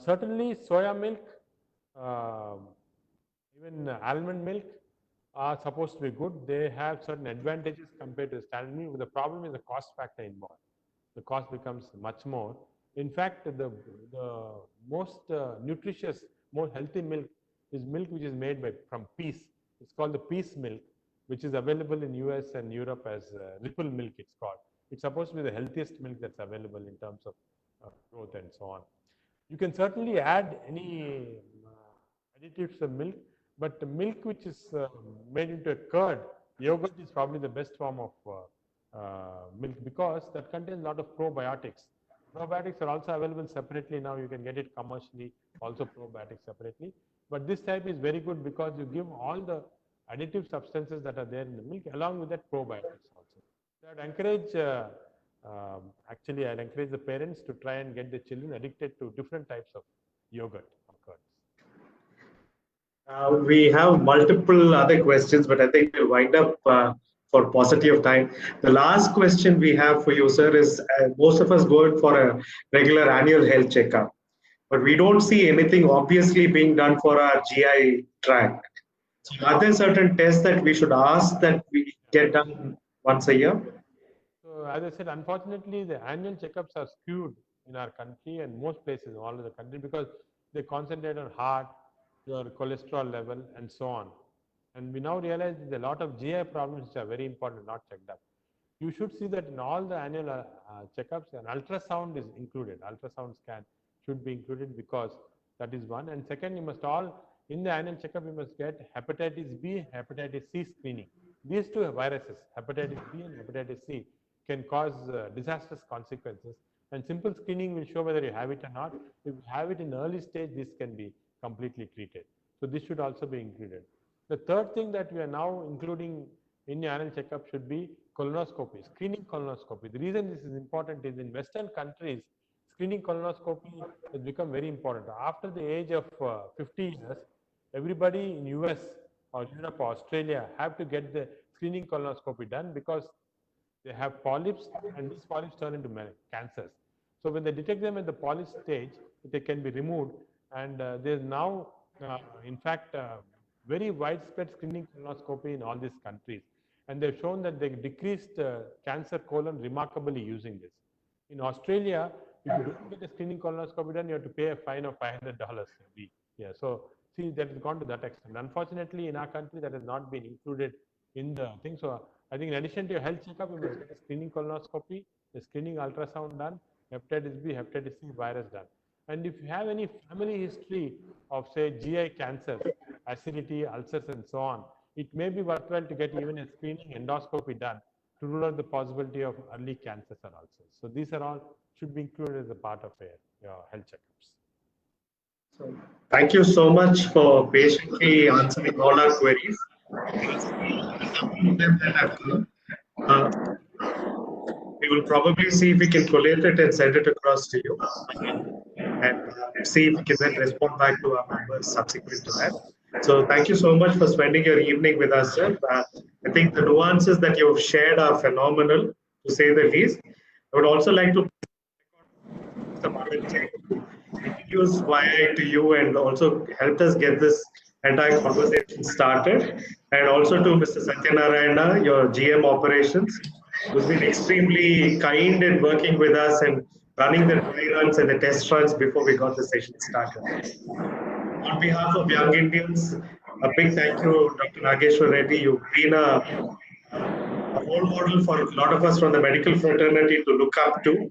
Certainly soya milk, even almond milk are supposed to be good. They have certain advantages compared to standard milk, but the problem is the cost factor involved. The cost becomes much more. In fact, the most nutritious, more healthy milk is milk which is made from peas. It's called the peas milk, which is available in US and Europe as Ripple milk, it's called. It's supposed to be the healthiest milk that's available in terms of growth and so on. You can certainly add any additives to milk, but the milk which is made into a curd, yogurt is probably the best form of milk because that contains a lot of probiotics. Probiotics are also available separately now. You can get it commercially, also probiotics separately. But this type is very good because you give all the additive substances that are there in the milk along with that probiotics also. So I'd encourage, actually, I'd encourage the parents to try and get the children addicted to different types of yogurt or curds. We have multiple other questions, but I think we'll wind up for paucity of time. The last question we have for you, sir, is most of us go in for a regular annual health checkup, but we don't see anything obviously being done for our GI tract. So are there certain tests that we should ask that we get done once a year? So as I said, unfortunately, the annual checkups are skewed in our country and most places all over the country because they concentrate on heart, your cholesterol level, and so on. And we now realize there's a lot of GI problems which are very important, not checked up. You should see that in all the annual checkups, an ultrasound is included. Ultrasound scan should be included because that is one. And second, you must all, in the annual checkup, you must get hepatitis B, hepatitis C screening. These two viruses, hepatitis B and hepatitis C, can cause disastrous consequences. And simple screening will show whether you have it or not. If you have it in early stage, this can be completely treated. So this should also be included. The third thing that we are now including in your annual checkup should be colonoscopy, screening colonoscopy. The reason this is important is in Western countries, screening colonoscopy has become very important. After the age of 50 years, everybody in US or Europe or Australia have to get the screening colonoscopy done because they have polyps and these polyps turn into cancers. So when they detect them at the polyp stage, they can be removed. And there's now, in fact, very widespread screening colonoscopy in all these countries. And they've shown that they decreased cancer colon remarkably using this. In Australia, if you don't get a screening colonoscopy done, you have to pay a fine of $500 every year. So see, that has gone to that extent. Unfortunately, in our country, that has not been included in the thing. So I think in addition to your health checkup, you must get a screening colonoscopy, a screening ultrasound done, hepatitis B, hepatitis C virus done. And if you have any family history of, say, GI cancers, acidity, ulcers, and so on, it may be worthwhile to get even a screening endoscopy done to rule out the possibility of early cancers or ulcers. So these are all should be included as a part of your health checkups. So, thank you so much for patiently answering all our queries. We will probably see if we can collate it and send it across to you, and see if we can then respond back to our members subsequent to that. So thank you so much for spending your evening with us, sir. I think the nuances that you've shared are phenomenal, to say the least. I would also like to introduce YI to you and also helped us get this entire conversation started. And also to Mr. Satyanarayana, your GM operations, who's been extremely kind in working with us and running the dry runs and the test runs before we got the session started. On behalf of Young Indians, a big thank you, Dr. Nageshwar Reddy. You've been a role model for a lot of us from the medical fraternity to look up to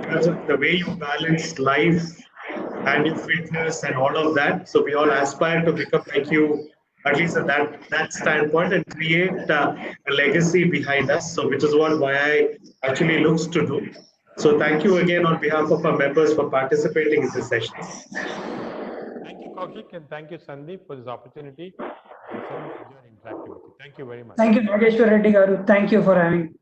because of the way you balance life and your fitness and all of that. So we all aspire to become like you, at least at that standpoint, and create a legacy behind us. So which is what YI actually looks to do. So thank you again on behalf of our members for participating in this session. Thank you, Kaushik, and thank you, Sandeep, for this opportunity. It's always enjoyed interacting with you. Thank you very much. Thank you, Nageshwar Reddy garu. Thank you for having